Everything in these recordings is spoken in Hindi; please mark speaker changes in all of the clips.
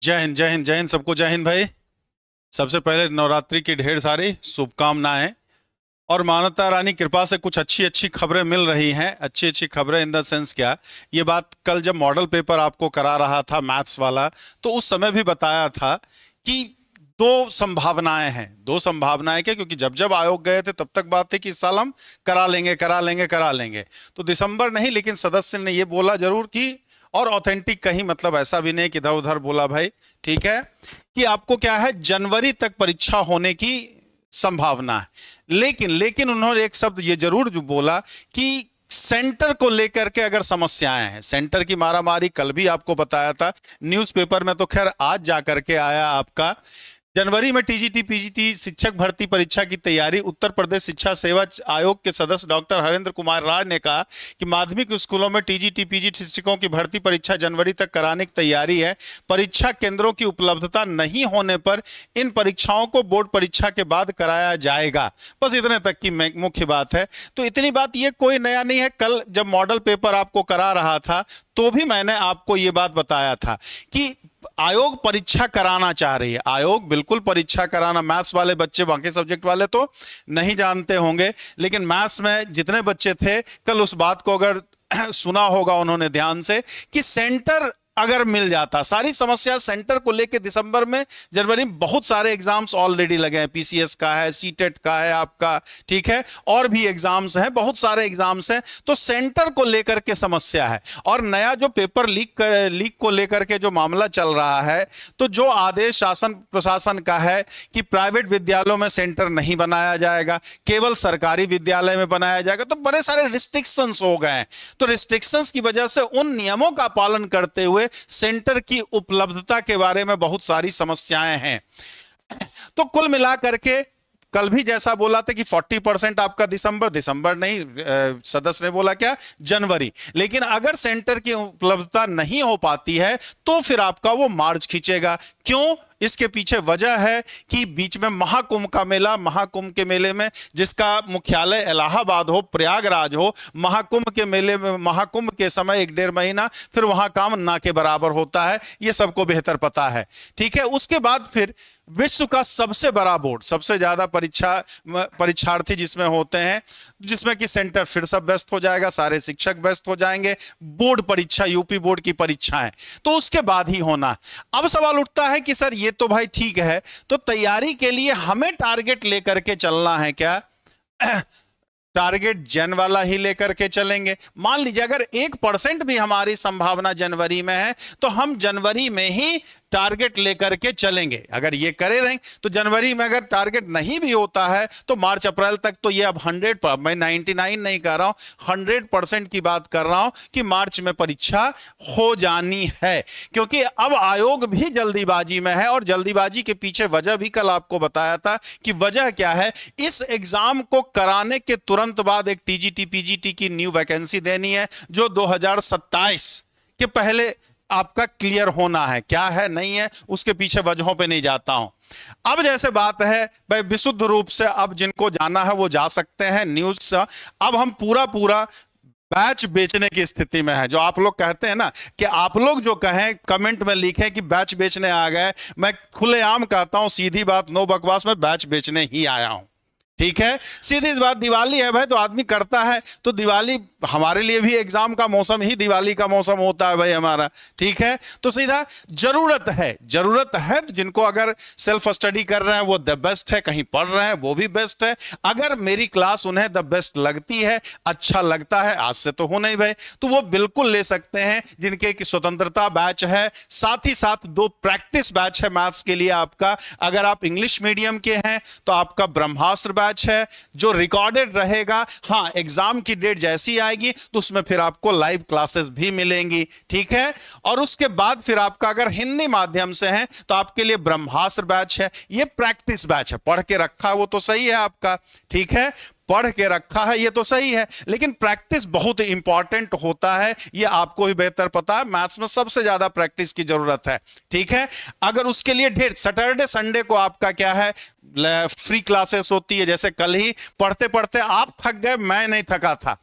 Speaker 1: जय हिंद, जय हिंद, जय हिंद, सबको जय हिंद भाई। सबसे पहले नवरात्रि की ढेर सारी शुभकामनाएं। और मानवता रानी कृपा से कुछ अच्छी अच्छी खबरें मिल रही हैं। अच्छी अच्छी खबरें इन द सेंस क्या, ये बात कल जब मॉडल पेपर आपको करा रहा था मैथ्स वाला, तो उस समय भी बताया था कि दो संभावनाएं हैं। दो संभावनाएं क्या, क्योंकि जब जब आयोग गए थे तब तक बात थी कि इस साल हम करा लेंगे करा लेंगे करा लेंगे। तो दिसंबर नहीं, लेकिन सदस्य ने ये बोला जरूर कि, और ऑथेंटिक कहीं, मतलब ऐसा भी नहीं कि इधर उधर बोला भाई, ठीक है, कि आपको क्या है, जनवरी तक परीक्षा होने की संभावना है। लेकिन लेकिन उन्होंने एक शब्द ये जरूर जो बोला कि सेंटर को लेकर के अगर समस्याएं हैं, सेंटर की मारामारी कल भी आपको बताया था न्यूज़पेपर में, तो खैर आज जाकर के आया आपका। जनवरी में टीजीटी पीजीटी शिक्षक भर्ती परीक्षा की तैयारी। उत्तर प्रदेश शिक्षा सेवा आयोग के सदस्य डॉक्टर हरेंद्र कुमार राय ने कहा कि माध्यमिक स्कूलों में टीजीटी पीजीटी शिक्षकों की भर्ती परीक्षा जनवरी तक कराने की तैयारी है। परीक्षा केंद्रों की उपलब्धता नहीं होने पर इन परीक्षाओं को बोर्ड परीक्षा के बाद कराया जाएगा। बस इतने तक की मुख्य बात है। तो इतनी बात, ये कोई नया नहीं है। कल जब मॉडल पेपर आपको करा रहा था तो भी मैंने आपको ये बात बताया था कि आयोग परीक्षा कराना चाह रही है। आयोग बिल्कुल परीक्षा कराना, मैथ्स वाले बच्चे, बाकी सब्जेक्ट वाले तो नहीं जानते होंगे, लेकिन मैथ्स में जितने बच्चे थे कल उस बात को अगर सुना होगा उन्होंने ध्यान से, कि सेंटर अगर मिल जाता, सारी समस्या सेंटर को लेके दिसंबर में, जनवरी में बहुत सारे एग्जाम्स ऑलरेडी लगे हैं। पीसीएस का है, सीटेट का है आपका, ठीक है, और भी एग्जाम्स हैं, बहुत सारे एग्जाम्स हैं। तो सेंटर को लेकर के समस्या है। और नया जो पेपर लीक को लेकर के जो मामला चल रहा है, तो जो आदेश शासन प्रशासन का है कि प्राइवेट विद्यालयों में सेंटर नहीं बनाया जाएगा, केवल सरकारी विद्यालय में बनाया जाएगा, तो बड़े सारे रिस्ट्रिक्शंस हो गए हैं। तो रिस्ट्रिक्शंस की वजह से उन नियमों का पालन करते हुए सेंटर की उपलब्धता के बारे में बहुत सारी समस्याएं हैं। तो कुल मिलाकर के कल भी जैसा बोला था कि 40% आपका दिसंबर नहीं, सदस्य ने बोला क्या, जनवरी। लेकिन अगर सेंटर की उपलब्धता नहीं हो पाती है तो फिर आपका वो मार्च खींचेगा। क्यों? इसके पीछे वजह है कि बीच में महाकुंभ का मेला, महाकुंभ के मेले में जिसका मुख्यालय इलाहाबाद हो, प्रयागराज हो, महाकुंभ के मेले में, महाकुंभ के समय 1-1.5 महीना फिर वहां काम ना के बराबर होता है, ये सबको बेहतर पता है, ठीक है। उसके बाद फिर विश्व का सबसे बड़ा बोर्ड, सबसे ज्यादा परीक्षार्थी जिसमें होते हैं, जिसमें कि सेंटर फिर सब व्यस्त हो जाएगा, सारे शिक्षक व्यस्त हो जाएंगे, बोर्ड परीक्षा, यूपी बोर्ड की परीक्षाएं तो उसके बाद ही होना। अब सवाल उठता है कि सर ये तो भाई ठीक है, तो तैयारी के लिए हमें टारगेट लेकर के चलना है क्या? टारगेट जन वाला ही लेकर के चलेंगे। मान लीजिए अगर 1% भी हमारी संभावना जनवरी में है तो हम जनवरी में ही टारगेट लेकर के चलेंगे। अगर ये करे रहें तो जनवरी में अगर टारगेट नहीं भी होता है तो मार्च अप्रैल तक तो ये अब 100, मैं 99 नहीं कह रहा हूं, 100% की बात कर रहा हूं कि मार्च में परीक्षा हो जानी है। क्योंकि अब आयोग भी जल्दीबाजी में है, और जल्दीबाजी के पीछे वजह भी कल आपको बताया था कि वजह क्या है। इस एग्जाम को कराने के तुरंत बाद एक टीजीटी पीजीटी की न्यू वैकेंसी देनी है जो 2027 के पहले आपका क्लियर होना है। क्या है नहीं है उसके पीछे वजहों पे नहीं जाता हूं। अब जैसे बात है भाई, विशुद्ध रूप से अब जिनको जाना है वो जा सकते हैं न्यूज से। अब हम पूरा बैच बेचने की स्थिति में है। जो आप लोग कहते हैं ना, कि आप लोग जो कहें कमेंट में लिखें कि बैच बेचने आ गए, मैं खुलेआम कहता हूं, सीधी बात, नो बकवास, में बैच बेचने ही आया हूं, ठीक है। सीधी सी बात, दिवाली है भाई तो आदमी करता है, तो दिवाली हमारे लिए भी एग्जाम का मौसम ही दिवाली का मौसम होता है भाई हमारा, ठीक है। तो सीधा जरूरत है तो जिनको अगर सेल्फ स्टडी कर रहे हैं वो द बेस्ट है, कहीं पढ़ रहे हैं वो भी बेस्ट है। अगर मेरी क्लास उन्हें द बेस्ट लगती है, अच्छा लगता है, आज से तो हो नहीं भाई, तो वो बिल्कुल ले सकते हैं। जिनके की स्वतंत्रता बैच है, साथ ही साथ 2 प्रैक्टिस बैच है मैथ्स के लिए आपका। अगर आप इंग्लिश मीडियम के हैं तो आपका ब्रह्मास्त्र बैच है जो रिकॉर्डेड रहेगा। हाँ, एग्जाम की डेट जैसी आएगी तो उसमें फिर आपको लाइव क्लासेस भी मिलेंगी, ठीक है। और उसके बाद फिर आपका अगर हिंदी माध्यम से है तो आपके लिए ब्रह्मास्त्र बैच है, ये प्रैक्टिस बैच है। पढ़ के रखा है वो तो सही है आपका, ठीक है, पढ़ के रखा है ये तो सही है, लेकिन प्रैक्टिस बहुत इंपॉर्टेंट होता है, ये आपको ही बेहतर पता है। मैथ्स में सबसे ज्यादा प्रैक्टिस की जरूरत है, ठीक है। अगर उसके लिए ढेर सैटरडे संडे को आपका क्या है, फ्री क्लासेस होती है। जैसे कल ही पढ़ते पढ़ते आप थक गए, मैं नहीं थका था,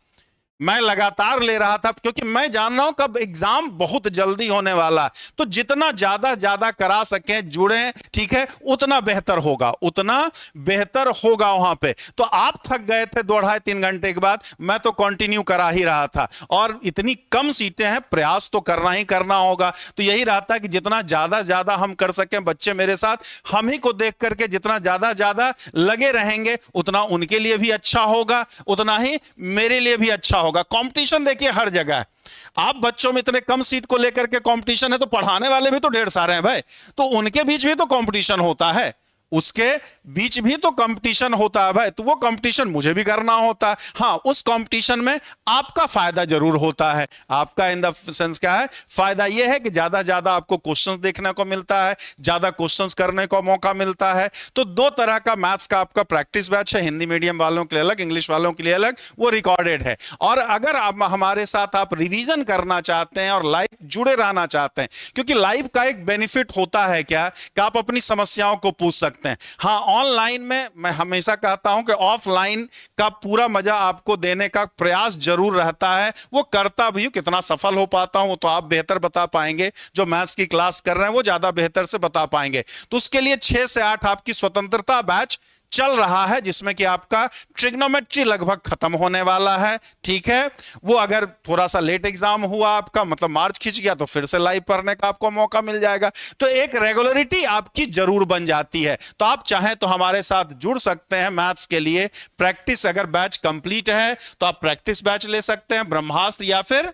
Speaker 1: मैं लगातार ले रहा था, क्योंकि मैं जान रहा हूं कब एग्जाम बहुत जल्दी होने वाला है। तो जितना ज्यादा करा सकें, जुड़े, ठीक है, उतना बेहतर होगा, उतना बेहतर होगा वहां पे। तो आप थक गए थे 2-2.5-3 घंटे के बाद, मैं तो कंटिन्यू करा ही रहा था। और इतनी कम सीटें हैं, प्रयास तो करना ही करना होगा। तो यही रहता है कि जितना ज्यादा हम कर सकें, बच्चे मेरे साथ हम ही को देख करके जितना ज्यादा लगे रहेंगे, उतना उनके लिए भी अच्छा होगा, उतना ही मेरे लिए भी अच्छा होगा। कंपटीशन देखिए हर जगह है। आप बच्चों में इतने कम सीट को लेकर के कंपटीशन है, तो पढ़ाने वाले भी तो ढेर सारे हैं भाई, तो उनके बीच भी तो कंपटीशन होता है, उसके बीच भी तो कंपटीशन होता है भाई। तो वो कंपटीशन मुझे भी करना होता है। हाँ, उस कंपटीशन में आपका फायदा जरूर होता है। आपका इन द सेंस क्या है, फायदा ये है कि ज्यादा आपको क्वेश्चंस देखने को मिलता है, ज्यादा क्वेश्चंस करने को मौका मिलता है। तो 2 तरह का मैथ्स का आपका प्रैक्टिस बैच है, हिंदी मीडियम वालों के लिए अलग, इंग्लिश वालों के लिए अलग, वो रिकॉर्डेड है। और अगर आप हमारे साथ आप रिवीजन करना चाहते हैं और लाइव जुड़े रहना चाहते हैं, क्योंकि लाइव का एक बेनिफिट होता है क्या, कि आप अपनी समस्याओं को पूछ सकते हैं। हाँ, ऑनलाइन में मैं हमेशा कहता हूं कि ऑफलाइन का पूरा मजा आपको देने का प्रयास जरूर रहता है। वो करता भी हूं, कितना सफल हो पाता हूं तो आप बेहतर बता पाएंगे, जो मैथ्स की क्लास कर रहे हैं वो ज्यादा बेहतर से बता पाएंगे। तो उसके लिए 6 से 8 आपकी स्वतंत्रता बैच चल रहा है, जिसमें कि आपका ट्रिग्नोमेट्री लगभग खत्म होने वाला है, ठीक है। वो अगर थोड़ा सा लेट एग्जाम हुआ आपका, मतलब मार्च खिंच गया, तो फिर से लाइव पढ़ने का आपको मौका मिल जाएगा। तो एक रेगुलरिटी आपकी जरूर बन जाती है। तो आप चाहें तो हमारे साथ जुड़ सकते हैं मैथ्स के लिए। प्रैक्टिस अगर बैच कंप्लीट है तो आप प्रैक्टिस बैच ले सकते हैं, ब्रह्मास्त्र या फिर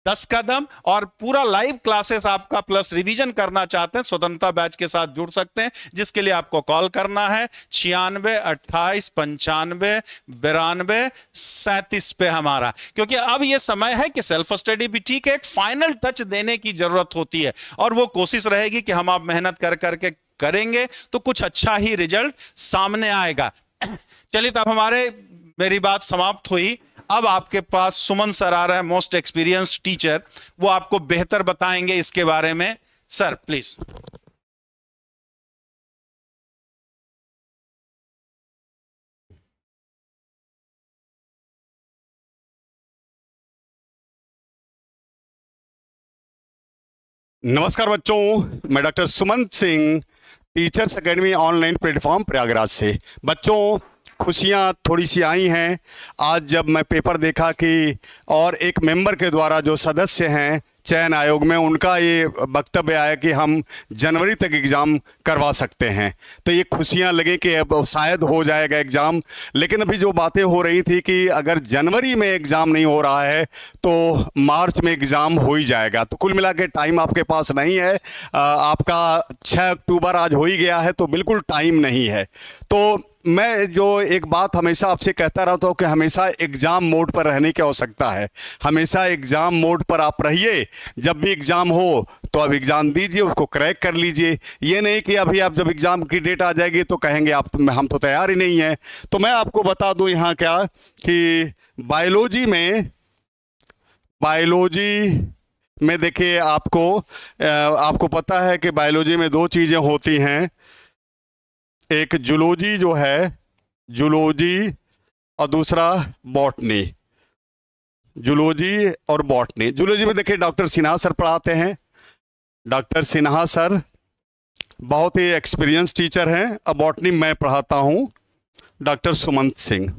Speaker 1: 10 कदम, और पूरा लाइव क्लासेस आपका प्लस रिवीजन करना चाहते हैं, स्वतंत्रता बैच के साथ जुड़ सकते हैं, जिसके लिए आपको कॉल करना है 96 28 95 92 37 पे हमारा। क्योंकि अब ये समय है कि सेल्फ स्टडी भी ठीक है, एक फाइनल टच देने की जरूरत होती है, और वो कोशिश रहेगी कि हम आप मेहनत कर करके करेंगे तो कुछ अच्छा ही रिजल्ट सामने आएगा। चलिए, तब मेरी बात समाप्त हुई। अब आपके पास सुमन सर आ रहा है, मोस्ट एक्सपीरियंस्ड टीचर, वो आपको बेहतर बताएंगे इसके बारे में। Sir please.
Speaker 2: नमस्कार बच्चों, मैं doctor Suman Singh, teachers academy online platform Prayagraj से। बच्चों, खुशियाँ थोड़ी सी आई हैं आज जब मैं पेपर देखा कि और एक मेंबर के द्वारा जो सदस्य हैं चयन आयोग में, उनका ये वक्तव्य आया कि हम जनवरी तक एग्ज़ाम करवा सकते हैं। तो ये खुशियाँ लगी कि अब शायद हो जाएगा एग्ज़ाम। लेकिन अभी जो बातें हो रही थी कि अगर जनवरी में एग्ज़ाम नहीं हो रहा है तो मार्च में एग्ज़ाम हो ही जाएगा। तो कुल मिला के टाइम आपके पास नहीं है। आपका 6 अक्टूबर आज हो ही गया है, तो बिल्कुल टाइम नहीं है। तो मैं जो एक बात हमेशा आपसे कहता रहता हूँ कि हमेशा एग्ज़ाम मोड पर रहने की आवश्यकता है। हमेशा एग्ज़ाम मोड पर आप रहिए। जब भी एग्ज़ाम हो तो आप एग्ज़ाम दीजिए, उसको क्रैक कर लीजिए। ये नहीं कि अभी आप जब एग्ज़ाम की डेट आ जाएगी तो कहेंगे आप हम तो तैयार ही नहीं हैं। तो मैं आपको बता दूँ यहाँ क्या कि बायोलॉजी में देखिए, आपको पता है कि बायोलॉजी में 2 चीज़ें होती हैं। एक जूलॉजी जो है, जूलॉजी, और दूसरा बॉटनी। जूलॉजी और बॉटनी। जूलॉजी में देखिए डॉक्टर सिन्हा सर पढ़ाते हैं। डॉक्टर सिन्हा सर बहुत ही एक्सपीरियंस टीचर हैं। अब बॉटनी मैं पढ़ाता हूँ, doctor Sumant Singh.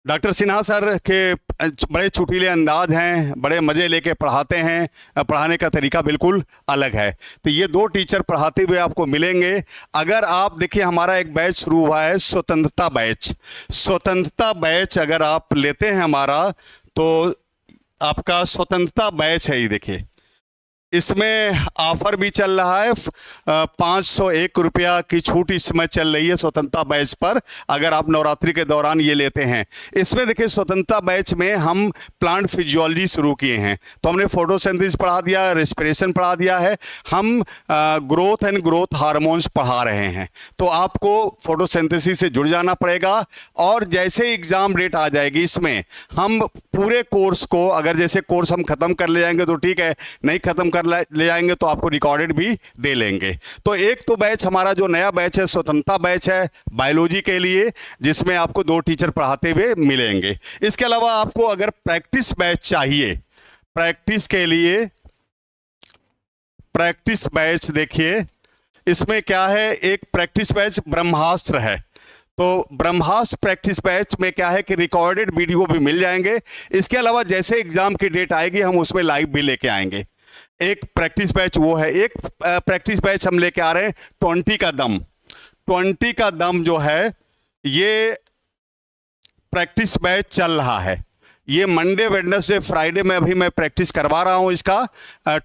Speaker 2: Doctor Sinha sir के बड़े चुटीले अंदाज हैं, बड़े मज़े लेके पढ़ाते हैं, पढ़ाने का तरीका बिल्कुल अलग है। तो ये 2 टीचर पढ़ाते हुए आपको मिलेंगे। अगर आप देखिए, हमारा एक बैच शुरू हुआ है, स्वतंत्रता बैच। स्वतंत्रता बैच अगर आप लेते हैं हमारा, तो आपका स्वतंत्रता बैच है। ये देखिए, इसमें ऑफर भी चल रहा है। 501 रुपया की छूट इस समय चल रही है स्वतंत्रता बैच पर, अगर आप नवरात्रि के दौरान ये लेते हैं। इसमें देखिए, स्वतंत्रता बैच में हम प्लांट फिजियोलॉजी शुरू किए हैं। तो हमने फोटोसिंथेसिस पढ़ा दिया, रेस्पिरेशन पढ़ा दिया है, हम ग्रोथ एंड ग्रोथ हार्मोन्स पढ़ा रहे हैं। तो आपको फोटोसिंथेसिस से जुड़ जाना पड़ेगा। और जैसे एग्ज़ाम डेट आ जाएगी, इसमें हम पूरे कोर्स को, अगर जैसे कोर्स हम ख़त्म कर ले जाएंगे तो ठीक है, नहीं ख़त्म अगर ले जाएंगे तो आपको रिकॉर्डेड भी दे लेंगे। तो एक तो बैच हमारा जो नया बैच है स्वतंत्रता बैच है बायोलॉजी के लिए, जिसमें आपको 2 टीचर पढ़ाते हुए मिलेंगे। इसके अलावा आपको अगर प्रैक्टिस बैच चाहिए, प्रैक्टिस के लिए प्रैक्टिस बैच देखिए, इसमें क्या है, एक प्रैक्टिस बैच ब्रह्मास्त्र है। तो ब्रह्मास्त्र प्रैक्टिस बैच में क्या है कि रिकॉर्डेड वीडियो भी मिल जाएंगे। इसके अलावा जैसे एग्जाम की डेट आएगी हम उसमें लाइव भी लेके आएंगे। एक प्रैक्टिस बैच वो है। एक प्रैक्टिस बैच हम लेके आ रहे हैं 20 का दम। 20 का दम जो है ये प्रैक्टिस बैच चल रहा है। ये मंडे वेडनेसडे फ्राइडे में अभी मैं प्रैक्टिस करवा रहा हूँ इसका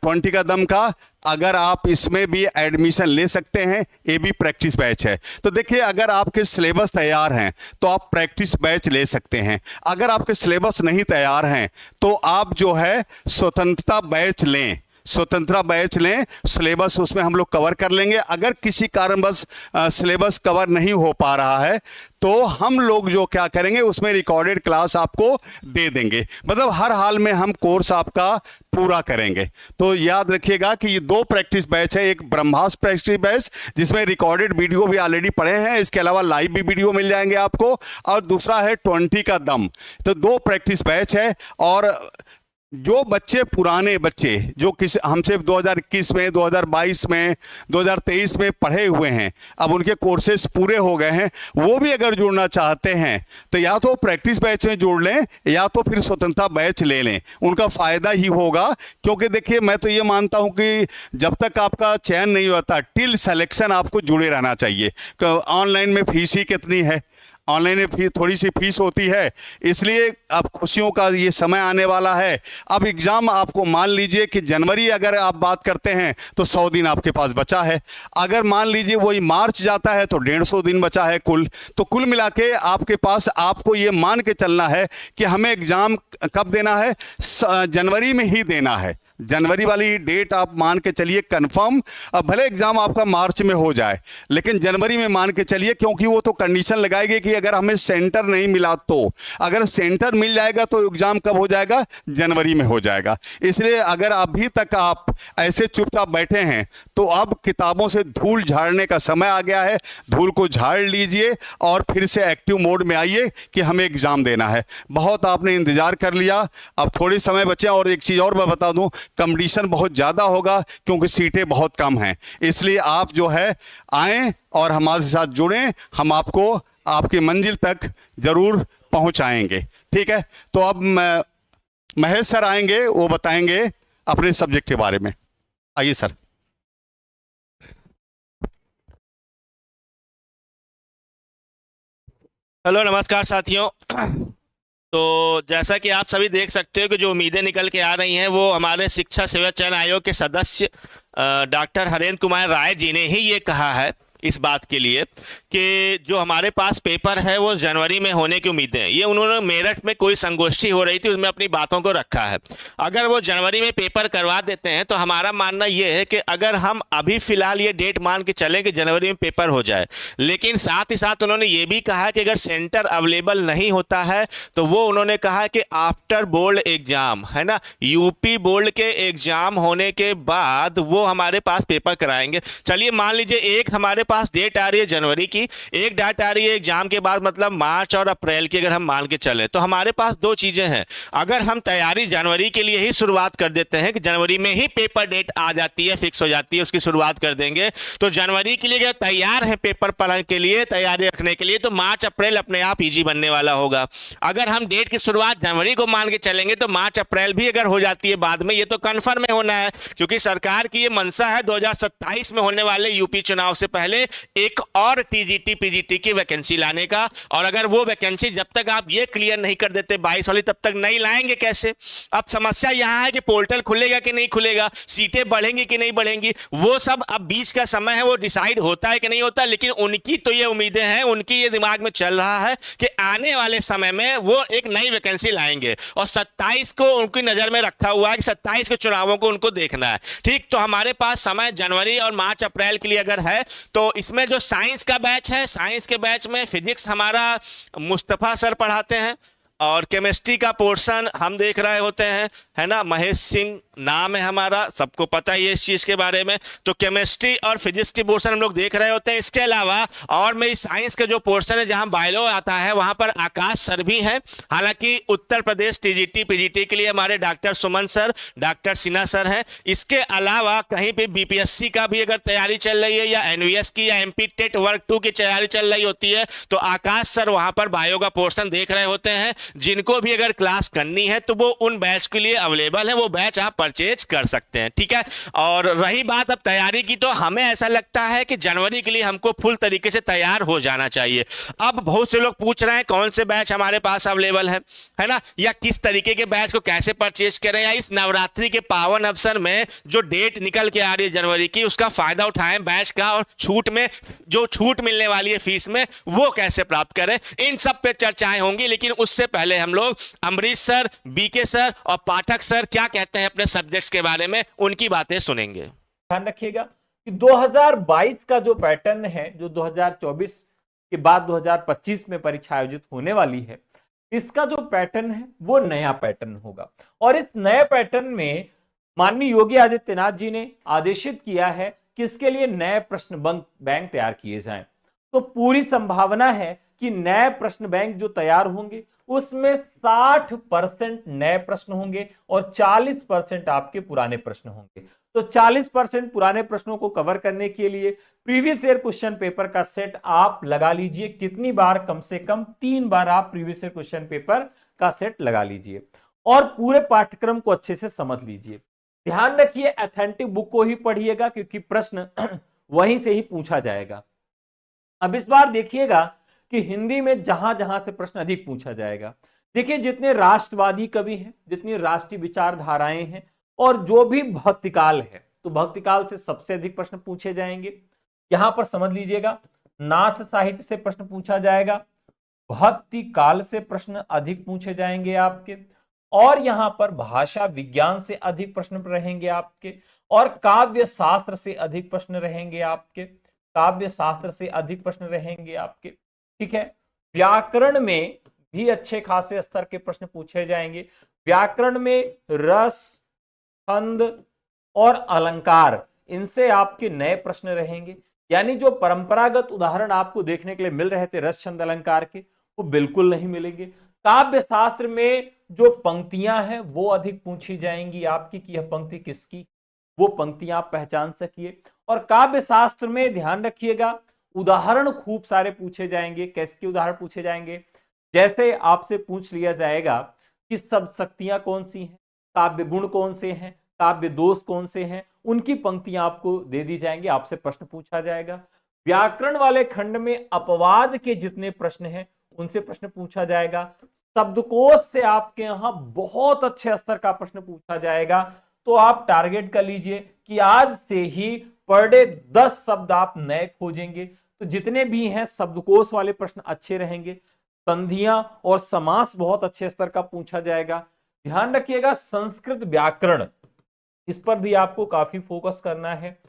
Speaker 2: 20 का दम का। अगर आप इसमें भी एडमिशन ले सकते हैं, ये भी प्रैक्टिस बैच है। तो देखिए, अगर आपके सिलेबस तैयार हैं तो आप प्रैक्टिस बैच ले सकते हैं। अगर आपके सिलेबस नहीं तैयार हैं तो आप जो है स्वतंत्रता बैच लें, स्वतंत्रता बैच लें। सिलेबस उसमें हम लोग कवर कर लेंगे। अगर किसी कारणवश सिलेबस कवर नहीं हो पा रहा है तो हम लोग जो क्या करेंगे उसमें रिकॉर्डेड क्लास आपको दे देंगे। मतलब हर हाल में हम कोर्स आपका पूरा करेंगे। तो याद रखिएगा कि ये 2 प्रैक्टिस बैच है। एक ब्रह्मास्त्र प्रैक्टिस बैच जिसमें रिकॉर्डेड वीडियो भी ऑलरेडी पड़े हैं, इसके अलावा लाइव भी वीडियो मिल जाएंगे आपको, और दूसरा है 20 का दम। तो 2 प्रैक्टिस बैच है। और जो बच्चे पुराने बच्चे जो किस हमसे 2021 में 2022 में 2023 में पढ़े हुए हैं, अब उनके कोर्सेज पूरे हो गए हैं, वो भी अगर जुड़ना चाहते हैं तो या तो प्रैक्टिस बैच में जुड़ लें या तो फिर स्वतंत्रता बैच ले लें। उनका फ़ायदा ही होगा। क्योंकि देखिए, मैं तो ये मानता हूँ कि जब तक आपका चयन नहीं होता टिल सिलेक्शन आपको जुड़े रहना चाहिए। ऑनलाइन में फीस ही कितनी है, ऑनलाइन में थोड़ी सी फीस होती है। इसलिए अब खुशियों का ये समय आने वाला है। अब एग्ज़ाम आपको मान लीजिए कि जनवरी अगर आप बात करते हैं तो 100 दिन आपके पास बचा है। अगर मान लीजिए वही मार्च जाता है तो 150 दिन बचा है कुल। तो कुल मिला के आपके पास, आपको ये मान के चलना है कि हमें एग्ज़ाम कब देना है, जनवरी में ही देना है। जनवरी वाली डेट आप मान के चलिए कंफर्म। अब भले एग्जाम आपका मार्च में हो जाए लेकिन जनवरी में मान के चलिए, क्योंकि वो तो कंडीशन लगाएगी कि अगर हमें सेंटर नहीं मिला तो। अगर सेंटर मिल जाएगा तो एग्जाम कब हो जाएगा, जनवरी में हो जाएगा। इसलिए अगर अभी तक आप ऐसे चुपचाप बैठे हैं तो अब किताबों से धूल झाड़ने का समय आ गया है। धूल को झाड़ लीजिए और फिर से एक्टिव मोड में आइए कि हमें एग्जाम देना है। बहुत आपने इंतजार कर लिया, अब थोड़े समय बचे। और एक चीज़ और मैं बता दूं, कंपटीशन बहुत ज़्यादा होगा क्योंकि सीटें बहुत कम हैं। इसलिए आप जो है आएँ और हमारे साथ जुड़ें, हम आपको आपकी मंजिल तक ज़रूर पहुंचाएंगे। ठीक है, तो अब महेश सर आएंगे, वो बताएंगे अपने सब्जेक्ट के बारे में। आइए सर।
Speaker 3: हेलो, नमस्कार साथियों। तो जैसा कि आप सभी देख सकते हो कि जो उम्मीदें निकल के आ रही हैं वो हमारे शिक्षा सेवा चयन आयोग के सदस्य डॉक्टर हरेंद्र कुमार राय जी ने ही ये कहा है इस बात के लिए कि जो हमारे पास पेपर है वो जनवरी में होने की उम्मीदें हैं। ये उन्होंने मेरठ में कोई संगोष्ठी हो रही थी, उसमें अपनी बातों को रखा है। अगर वो जनवरी में पेपर करवा देते हैं तो हमारा मानना ये है कि अगर हम अभी फ़िलहाल ये डेट मान के चलें कि जनवरी में पेपर हो जाए, लेकिन साथ ही साथ उन्होंने ये भी कहा कि अगर सेंटर अवेलेबल नहीं होता है तो वो उन्होंने कहा कि आफ्टर बोर्ड एग्ज़ाम है ना, यूपी बोर्ड के एग्ज़ाम होने के बाद वो हमारे पास पेपर कराएंगे। चलिए मान लीजिए एक हमारे पास डेट आ रही है जनवरी की, एक डेट आ रही है एग्जाम के बाद, मतलब मार्च और अप्रैल की अगर हम मान के चलें तो हमारे पास 2 चीजें हैं। अगर हम तैयारी जनवरी के लिए ही शुरुआत कर देते हैं कि जनवरी में ही पेपर डेट आ जाती है, फिक्स हो जाती है, उसकी शुरुआत कर देंगे, तो जनवरी के लिए अगर तैयार है पेपर पढ़ने के लिए, तैयारी रखने के लिए, तो मार्च अप्रैल अपने आप इजी बनने वाला होगा। अगर हम डेट की शुरुआत जनवरी को मान के चलेंगे तो मार्च अप्रैल भी अगर हो जाती है बाद में, ये तो कन्फर्म में होना है क्योंकि सरकार की ये मंशा है 2027 में होने वाले यूपी चुनाव से पहले एक और टीजीटी पीजीटी की वैकेंसी लाने का। और अगर वो वैकेंसी जब तक आप ये क्लियर नहीं कर देते 22 वाली, तब तक नहीं लाएंगे कैसे। अब समस्या यहां है कि पोर्टल खुलेगा कि नहीं खुलेगा, सीटें बढ़ेंगी कि नहीं बढ़ेंगी, वो सब अब बीच का समय है, वो डिसाइड होता है कि नहीं होता। लेकिन उनकी तो ये उम्मीदें हैं, उनकी ये दिमाग में चल रहा है कि आने वाले समय में वो एक नई वैकेंसी लाएंगे और 27 को उनकी नजर में रखा हुआ है कि 27 के चुनावों को उनको देखना है। ठीक, तो हमारे पास समय जनवरी और मार्च अप्रैल के लिए अगर है तो इसमें जो साइंस का बैच है, साइंस के बैच में फिजिक्स हमारा मुस्तफा सर पढ़ाते हैं और केमिस्ट्री का पोर्शन हम देख रहे होते हैं, है ना, महेश सिंह नाम है हमारा, सबको पता ही है इस चीज के बारे में। तो केमिस्ट्री और फिजिक्स की पोर्शन हम लोग देख रहे होते हैं। इसके अलावा और में साइंस के जो पोर्शन है जहां बायो आता है वहां पर आकाश सर भी हैं। हालांकि उत्तर प्रदेश टीजीटी पीजीटी के लिए हमारे doctor Suman sir, doctor Sinha sir हैं। इसके अलावा कहीं पे बीपीएससी का भी अगर तैयारी चल रही है या एनवीएस की या एमपी टेट वर्क 2 की तैयारी चल रही होती है तो आकाश सर वहां पर बायो का पोर्शन देख रहे होते हैं। जिनको भी अगर क्लास करनी है तो वो उन बैच के लिए अवेलेबल है, वो बैच आप परचेज कर सकते हैं, ठीक है। और रही बात अब तैयारी की, तो हमें ऐसा लगता है कि जनवरी के लिए हमको फुल तरीके से तैयार हो जाना चाहिए। अब बहुत से लोग पूछ रहे हैं कौन से बैच हमारे पास अवेलेबल है ना, या किस तरीके के बैच को कैसे परचेज करें, या इस नवरात्रि के पावन अवसर में जो डेट निकल के आ रही है जनवरी की उसका फायदा उठाएं बैच का, और छूट में जो छूट मिलने वाली है फीस में वो कैसे प्राप्त करें, इन सब पे चर्चाएं होंगी। लेकिन उससे पहले हम लोग अमरीश सर, बीके सर और पाठक सर क्या कहते हैं अपने सब्जेक्ट्स के बारे में, उनकी बातें सुनेंगे।
Speaker 4: ध्यान रखिएगा कि 2022 का जो पैटर्न है, जो 2024 के बाद 2025 में परीक्षा आयोजित होने वाली है, इसका जो पैटर्न है वो नया पैटर्न होगा। और इस नए पैटर्न में माननीय योगी आदित्यनाथ जी ने आदेशित किया है कि इसके लिए नए प्रश्न बैंक तैयार किए जाएं। तो पूरी संभावना है कि नए प्रश्न बैंक जो तैयार होंगे उसमें 60% नए प्रश्न होंगे और 40% आपके पुराने प्रश्न होंगे। तो 40% पुराने प्रश्नों को कवर करने के लिए प्रीवियस ईयर क्वेश्चन पेपर का सेट आप लगा लीजिए। कितनी बार? कम से कम 3 बार आप प्रीवियस ईयर क्वेश्चन पेपर का सेट लगा लीजिए और पूरे पाठ्यक्रम को अच्छे से समझ लीजिए। ध्यान रखिए ऑथेंटिक बुक को ही पढ़िएगा क्योंकि प्रश्न वहीं से ही पूछा जाएगा। अब इस बार देखिएगा कि हिंदी में जहां जहां से प्रश्न अधिक पूछा जाएगा, देखिए जितने राष्ट्रवादी कवि हैं, जितनी राष्ट्रीय विचारधाराएं हैं और जो भी भक्तिकाल है, तो भक्तिकाल से सबसे अधिक प्रश्न पूछे जाएंगे। यहां पर समझ लीजिएगा नाथ साहित्य से प्रश्न पूछा जाएगा, भक्ति काल से प्रश्न अधिक पूछे जाएंगे आपके, और यहां पर भाषा विज्ञान से अधिक प्रश्न रहेंगे आपके, और काव्य शास्त्र से अधिक प्रश्न रहेंगे आपके, काव्य शास्त्र से अधिक प्रश्न रहेंगे आपके, ठीक है। व्याकरण में भी अच्छे खासे स्तर के प्रश्न पूछे जाएंगे। व्याकरण में रस, छंद और अलंकार, इनसे आपके नए प्रश्न रहेंगे। यानी जो परंपरागत उदाहरण आपको देखने के लिए मिल रहे थे रस, छंद, अलंकार के, वो बिल्कुल नहीं मिलेंगे। काव्य शास्त्र में जो पंक्तियां हैं वो अधिक पूछी जाएंगी आपकी कि यह पंक्ति किसकी, वो पंक्तियां आप पहचान सकिए। और काव्य शास्त्र में ध्यान रखिएगा उदाहरण खूब सारे पूछे जाएंगे। कैसे उदाहरण पूछे जाएंगे? जैसे आपसे पूछ लिया जाएगा कि सब शक्तियां कौन सी हैं, काव्य गुण कौन से हैं, काव्य दोष कौन से हैं, उनकी पंक्तियां आपको दे दी जाएंगी, आपसे प्रश्न पूछा जाएगा। व्याकरण वाले खंड में अपवाद के जितने प्रश्न हैं उनसे प्रश्न पूछा जाएगा। शब्दकोश से आपके यहां बहुत अच्छे स्तर का प्रश्न पूछा जाएगा। तो आप टारगेट कर लीजिए कि आज से ही पर डे 10 शब्द आप नए खोजेंगे। तो जितने भी हैं शब्दकोश वाले प्रश्न अच्छे रहेंगे। संधियां और समास बहुत अच्छे स्तर का पूछा जाएगा। ध्यान रखिएगा संस्कृत व्याकरण, इस पर भी आपको काफी फोकस करना है।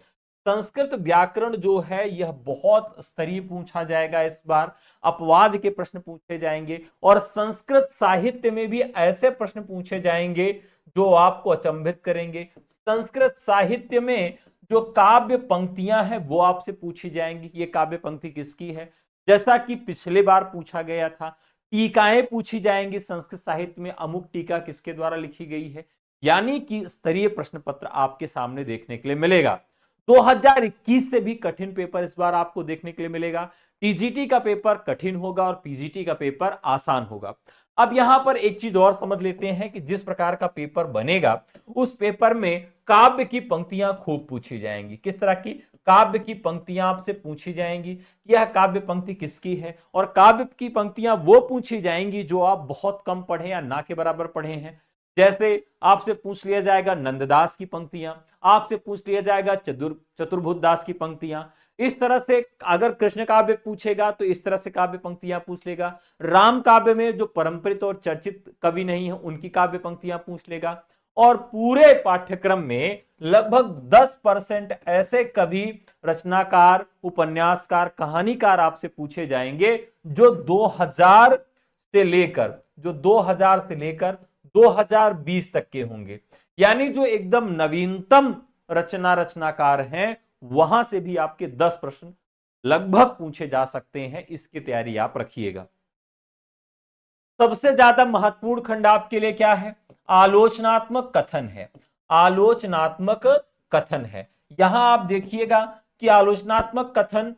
Speaker 4: संस्कृत व्याकरण जो है यह बहुत स्तरीय पूछा जाएगा। इस बार अपवाद के प्रश्न पूछे जाएंगे और संस्कृत साहित्य में भी ऐसे प्रश्न पूछे जाएंगे जो आपको अचंभित करेंगे। संस्कृत साहित्य में जो काव्य पंक्तियां हैं वो आपसे पूछी जाएंगी कि ये काव्य पंक्ति किसकी है, जैसा कि पिछले बार पूछा गया था। टीकाएं पूछी जाएंगी संस्कृत साहित्य में, अमुक टीका किसके द्वारा लिखी गई है। यानी कि स्तरीय प्रश्न पत्र आपके सामने देखने के लिए मिलेगा। 2021 से भी कठिन पेपर इस बार आपको देखने के लिए मिलेगा। टीजीटी का पेपर कठिन होगा और पीजीटी का पेपर आसान होगा। अब यहां पर एक चीज और समझ लेते हैं कि जिस प्रकार का पेपर बनेगा उस पेपर में काव्य की पंक्तियां खूब पूछी जाएंगी। किस तरह की? काव्य की पंक्तियां आपसे पूछी जाएंगी कि यह काव्य पंक्ति किसकी है, और काव्य की पंक्तियां वो पूछी जाएंगी जो आप बहुत कम पढ़े या ना के बराबर पढ़े हैं। जैसे आपसे पूछ लिया जाएगा नंददास की पंक्तियां, आपसे पूछ लिया जाएगा चतुर्भुज दास की पंक्तियां। इस तरह से अगर कृष्ण काव्य पूछेगा तो इस तरह से काव्य पंक्तियां पूछ लेगा। राम काव्य में जो परंपरित और चर्चित कवि नहीं है उनकी काव्य पंक्तियां पूछ लेगा। और पूरे पाठ्यक्रम में लगभग 10% ऐसे कवि, रचनाकार, उपन्यासकार, कहानीकार आपसे पूछे जाएंगे जो 2000 से लेकर 2020 तक के होंगे। यानी जो एकदम नवीनतम रचनाकार हैं वहां से भी आपके 10 प्रश्न लगभग पूछे जा सकते हैं। इसकी तैयारी आप रखिएगा। सबसे ज्यादा महत्वपूर्ण खंड आपके लिए क्या है? आलोचनात्मक कथन है। आलोचनात्मक कथन है। यहां आप देखिएगा कि आलोचनात्मक कथन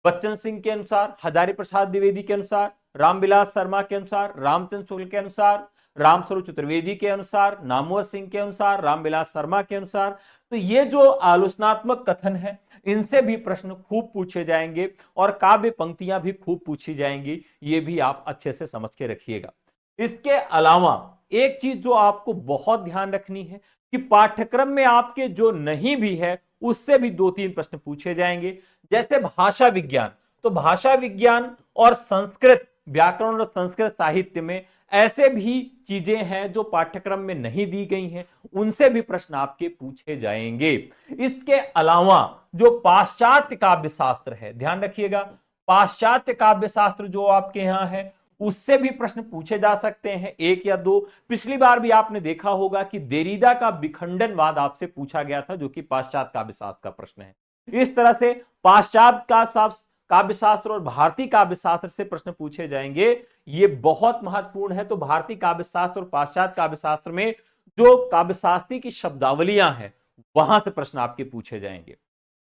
Speaker 4: बच्चन सिंह के अनुसार, हजारी प्रसाद द्विवेदी के अनुसार, रामविलास शर्मा के अनुसार, रामचंद्र शुक्ल के अनुसार, रामस्वरूप चतुर्वेदी के अनुसार, नामवर सिंह के अनुसार, रामविलास शर्मा के अनुसार, तो ये जो आलोचनात्मक कथन है इनसे भी प्रश्न खूब पूछे जाएंगे और काव्य पंक्तियां भी खूब पूछी जाएंगी। ये भी आप अच्छे से समझ के रखिएगा। इसके अलावा एक चीज जो आपको बहुत ध्यान रखनी है कि पाठ्यक्रम में आपके जो नहीं भी है उससे भी 2-3 प्रश्न पूछे जाएंगे। जैसे भाषा विज्ञान, तो भाषा विज्ञान और संस्कृत व्याकरण और संस्कृत साहित्य में ऐसे भी चीजें हैं जो पाठ्यक्रम में नहीं दी गई हैं, उनसे भी प्रश्न आपके पूछे जाएंगे। इसके अलावा जो पाश्चात्य काव्य शास्त्र है, ध्यान रखिएगा, पाश्चात्य काव्य शास्त्र जो आपके यहां है उससे भी प्रश्न पूछे जा सकते हैं, 1 या 2। पिछली बार भी आपने देखा होगा कि देरीदा का विखंडनवाद आपसे पूछा गया था, जो कि पाश्चात्य काव्य शास्त्र का प्रश्न है। इस तरह से पाश्चात्य का काव्य शास्त्र और भारतीय काव्य शास्त्र से प्रश्न पूछे जाएंगे। ये बहुत महत्वपूर्ण है। तो भारतीय काव्य शास्त्र और पाश्चात्य काव्य शास्त्र में जो काव्य शास्त्री की शब्दावलियां हैं वहां से प्रश्न आपके पूछे जाएंगे।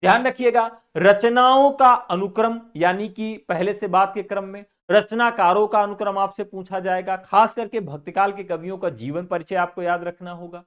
Speaker 4: ध्यान रखिएगा, रचनाओं का अनुक्रम यानी कि पहले से बाद के क्रम में रचनाकारों का अनुक्रम आपसे पूछा जाएगा। खास करके भक्तिकाल के कवियों का जीवन परिचय आपको याद रखना होगा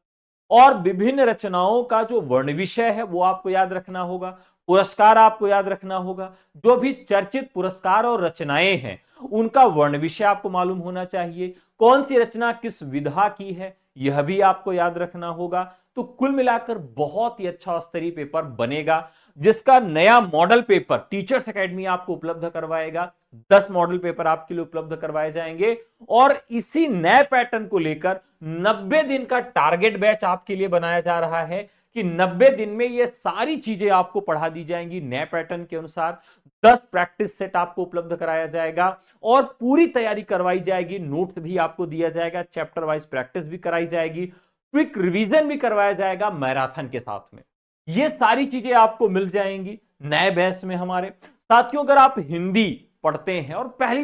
Speaker 4: और विभिन्न रचनाओं का जो वर्ण विषय है वो आपको याद रखना होगा। पुरस्कार आपको याद रखना होगा। जो भी चर्चित पुरस्कार और रचनाएं हैं उनका वर्ण विषय आपको मालूम होना चाहिए। कौन सी रचना किस विधा की है यह भी आपको याद रखना होगा। तो कुल मिलाकर बहुत ही अच्छा स्तरीय पेपर बनेगा, जिसका नया मॉडल पेपर टीचर्स एकेडमी आपको उपलब्ध करवाएगा। 10 मॉडल पेपर आपके लिए उपलब्ध करवाए जाएंगे और इसी नए पैटर्न को लेकर 90 दिन का टारगेट बैच आपके लिए बनाया जा रहा है कि 90 दिन में ये सारी चीजें आपको पढ़ा दी जाएंगी नए पैटर्न के अनुसार। 10 प्रैक्टिस सेट आपको उपलब्ध कराया जाएगा और पूरी तैयारी करवाई जाएगी। नोट्स भी आपको दिया जाएगा, चैप्टर वाइज प्रैक्टिस भी कराई जाएगी, क्विक रिवीजन भी करवाया जाएगा मैराथन के साथ में। ये सारी चीजें आपको मिल जाएंगी नए बैच में हमारे साथियों। अगर आप हिंदी पढ़ते हैं और पहली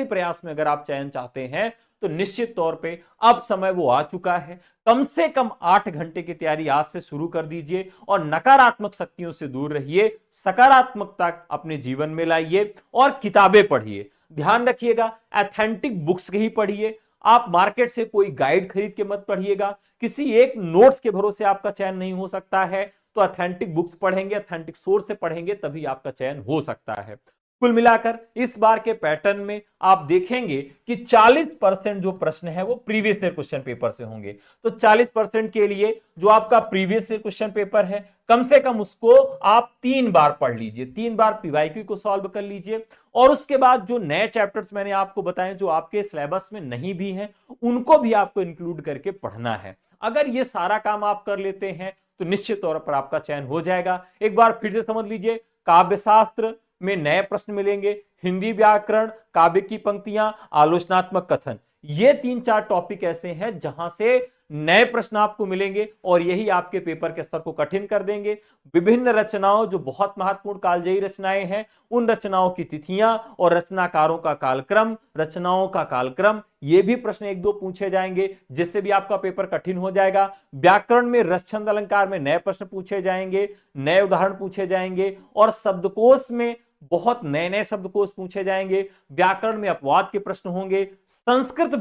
Speaker 4: प्रयास में अगर आप चयन चाहते हैं तो निश्चित तौर पे अब समय वो आ चुका है। कम से कम 8 घंटे की तैयारी आज से शुरू कर दीजिए और नकारात्मक शक्तियों से दूर रहिए, सकारात्मकता अपने जीवन में लाइए और किताबें पढ़िए। ध्यान रखिएगा, ऑथेंटिक बुक्स ही पढ़िए। आप मार्केट से कोई गाइड खरीद के मत पढ़िएगा। किसी एक नोट्स के भरोसे आपका चयन नहीं हो सकता है। तो ऑथेंटिक बुक्स पढ़ेंगे, ऑथेंटिक सोर्स से पढ़ेंगे, तभी आपका चयन हो सकता है। कुल मिलाकर इस बार के पैटर्न में आप देखेंगे कि 40% जो प्रश्न है वो प्रीवियस ईयर क्वेश्चन पेपर से होंगे। तो 40% के लिए जो आपका प्रीवियस ईयर क्वेश्चन पेपर है कम से कम उसको आप 3 बार पढ़ लीजिए, 3 बार पीवाईक्यू को सॉल्व कर लीजिए और उसके बाद जो नए चैप्टर्स मैंने आपको बताए जो आपके सिलेबस में नहीं भी हैं उनको भी आपको इंक्लूड करके पढ़ना है। अगर ये सारा काम आप कर लेते हैं तो निश्चित तौर पर आपका चयन हो जाएगा। एक बार फिर से समझ लीजिए, काव्य शास्त्र में नए प्रश्न मिलेंगे, हिंदी व्याकरण, काव्य की पंक्तियां, आलोचनात्मक कथन, ये 3-4 टॉपिक ऐसे हैं जहां से नए प्रश्न आपको मिलेंगे और यही आपके पेपर के स्तर को कठिन कर देंगे। विभिन्न रचनाओं जो बहुत महत्वपूर्ण कालजयी रचनाएं हैं उन रचनाओं की तिथियां और रचनाकारों का कालक्रम, रचनाओं का कालक्रम, ये भी प्रश्न 1-2 पूछे जाएंगे जिससे भी आपका पेपर कठिन हो जाएगा। व्याकरण में रस छंद अलंकार में नए प्रश्न पूछे जाएंगे, नए उदाहरण पूछे जाएंगे और शब्दकोश में बहुत नए नए शब्दकोश पूछे जाएंगे। व्याकरण में अपवाद के प्रश्न होंगे। संस्कृत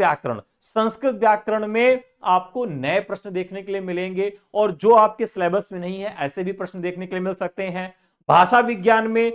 Speaker 4: व्याकरण में आपको नए प्रश्न देखने के लिए मिलेंगे और जो आपके सिलेबस में नहीं है ऐसे भी प्रश्न देखने के लिए मिल सकते हैं। भाषा विज्ञान में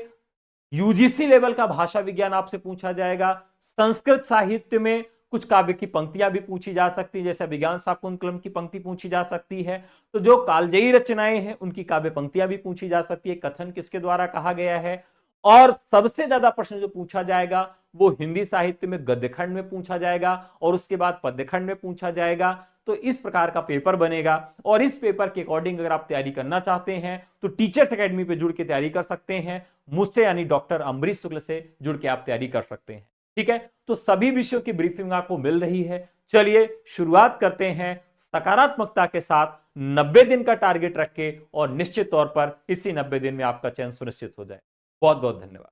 Speaker 4: यूजीसी लेवल का भाषा विज्ञान आपसे पूछा जाएगा। संस्कृत साहित्य में कुछ काव्य की पंक्तियां भी पूछी जा सकती है, जैसे विज्ञान शाकुंतलम की पंक्ति पूछी जा सकती है। तो जो कालजयी रचनाएं हैं उनकी काव्य पंक्तियां भी पूछी जा सकती है, कथन किसके द्वारा कहा गया है। और सबसे ज्यादा प्रश्न जो पूछा जाएगा वो हिंदी साहित्य में गद्यखंड में पूछा जाएगा और उसके बाद पद्यखंड में पूछा जाएगा। तो इस प्रकार का पेपर बनेगा और इस पेपर के अकॉर्डिंग अगर आप तैयारी करना चाहते हैं तो टीचर्स एकेडमी पे जुड़ के तैयारी कर सकते हैं। मुझसे यानी डॉक्टर अमरीश शुक्ल से जुड़ के आप तैयारी कर सकते हैं। ठीक है, तो सभी विषयों की ब्रीफिंग आपको मिल रही है। चलिए शुरुआत करते हैं सकारात्मकता के साथ, 90 दिन का टारगेट रख के, और निश्चित तौर पर इसी 90 दिन में आपका चयन सुनिश्चित हो जाए। बहुत बहुत धन्यवाद।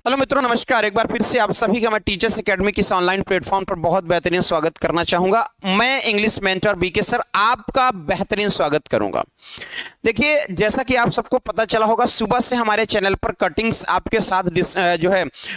Speaker 5: हेलो मित्रों, नमस्कार। एक बार फिर से आप सभी का मैं टीचर्स एकेडमी की इस ऑनलाइन प्लेटफॉर्म पर बहुत बेहतरीन स्वागत करना चाहूंगा। मैं इंग्लिश मेंटर बीके सर आपका बेहतरीन स्वागत करूंगा। देखिए, जैसा कि आप सबको पता चला होगा, सुबह से हमारे चैनल पर कटिंग्स आपके साथ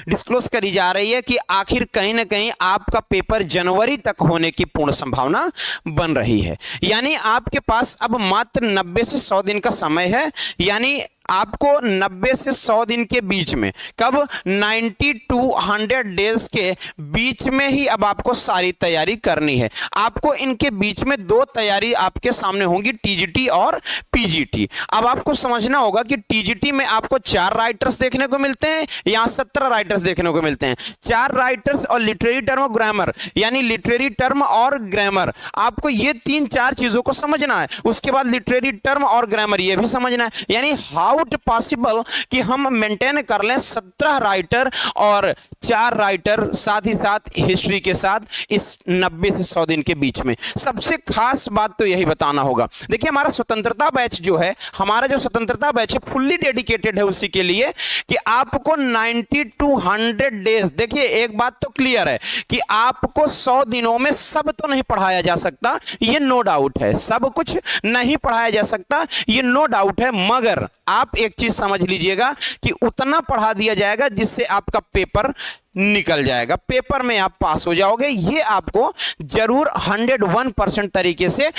Speaker 5: डिस्क्लोज करी जा रही है कि आखिर कहीं ना कहीं आपका पेपर जनवरी तक होने की पूर्ण संभावना बन रही है। यानी आपके पास अब मात्र 90 से 100 दिन का समय है। यानी आपको 90 से 100 दिन के बीच में, कब 90 to 100 डेज के बीच में ही अब आपको सारी तैयारी करनी है। आपको इनके बीच में 2 तैयारी आपके सामने होंगी, टीजीटी और पीजीटी। अब आपको समझना होगा कि टीजीटी में आपको 4 राइटर्स देखने को मिलते हैं, यहां 17 राइटर्स देखने को मिलते हैं। 4 राइटर्स और लिटरेरी टर्म और ग्रामर, यानी लिटरेरी टर्म और ग्रामर, आपको ये 3-4 चीजों को समझना है। उसके बाद लिटरेरी टर्म और ग्रामर ये भी समझना है। यानी हाउ पॉसिबल कि हम मेंटेन कर लें 17 राइटर और 4 राइटर साथ ही साथ हिस्ट्री के साथ इस 90 से 100 दिन के बीच में। सबसे खास बात तो यही बताना होगा। देखिए, हमारा स्वतंत्रता बैच जो है, हमारा जो स्वतंत्रता बैच है, फुल्ली डेडिकेटेड है उसी के लिए कि आपको 90 to 100 डेज, देखिए एक बात तो क्लियर है कि आपको 100 दिनों में सब तो नहीं पढ़ाया जा सकता, ये नो डाउट है। सब कुछ नहीं पढ़ाया जा सकता, ये नो डाउट है, मगर आप एक चीज समझ लीजिएगा कि उतना पढ़ा दिया जाएगा जिससे आपका पेपर निकल जाएगा, पेपर में आप पास हो जाओगे। ये आपको जरूर 101% तरीके से,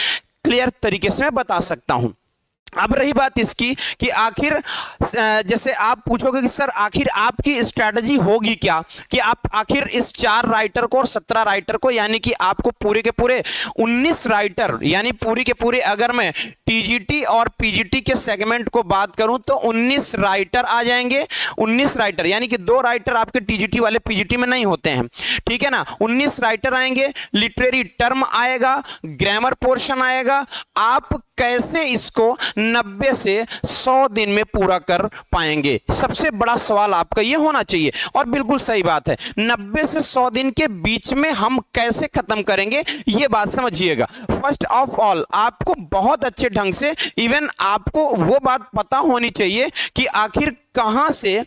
Speaker 5: क्लियर तरीके से मैं बता सकता हूं। अब रही बात इसकी कि आखिर जैसे आप पूछोगे कि सर आखिर आपकी स्ट्रैटेजी होगी क्या, कि आप आखिर इस 4 राइटर को और 17 राइटर को, यानी कि आपको पूरे के पूरे 19 राइटर, यानी पूरी के पूरे, अगर मैं टीजीटी और पीजीटी के सेगमेंट को बात करूं तो 19 राइटर आ जाएंगे। 19 राइटर, यानी कि 2 राइटर आपके टीजीटी वाले पीजीटी में नहीं होते हैं, ठीक है ना। 19 राइटर आएंगे, लिटरेरी टर्म आएगा, ग्रामर पोर्शन आएगा। आप कैसे इसको 90 से 100 दिन में पूरा कर पाएंगे, सबसे बड़ा सवाल आपका ये होना चाहिए। और बिल्कुल सही बात है, 90 से 100 दिन के बीच में हम कैसे खत्म करेंगे, ये बात समझिएगा। फर्स्ट ऑफ ऑल आपको बहुत अच्छे ढंग से, इवन आपको वो बात पता होनी चाहिए कि आखिर कहां से,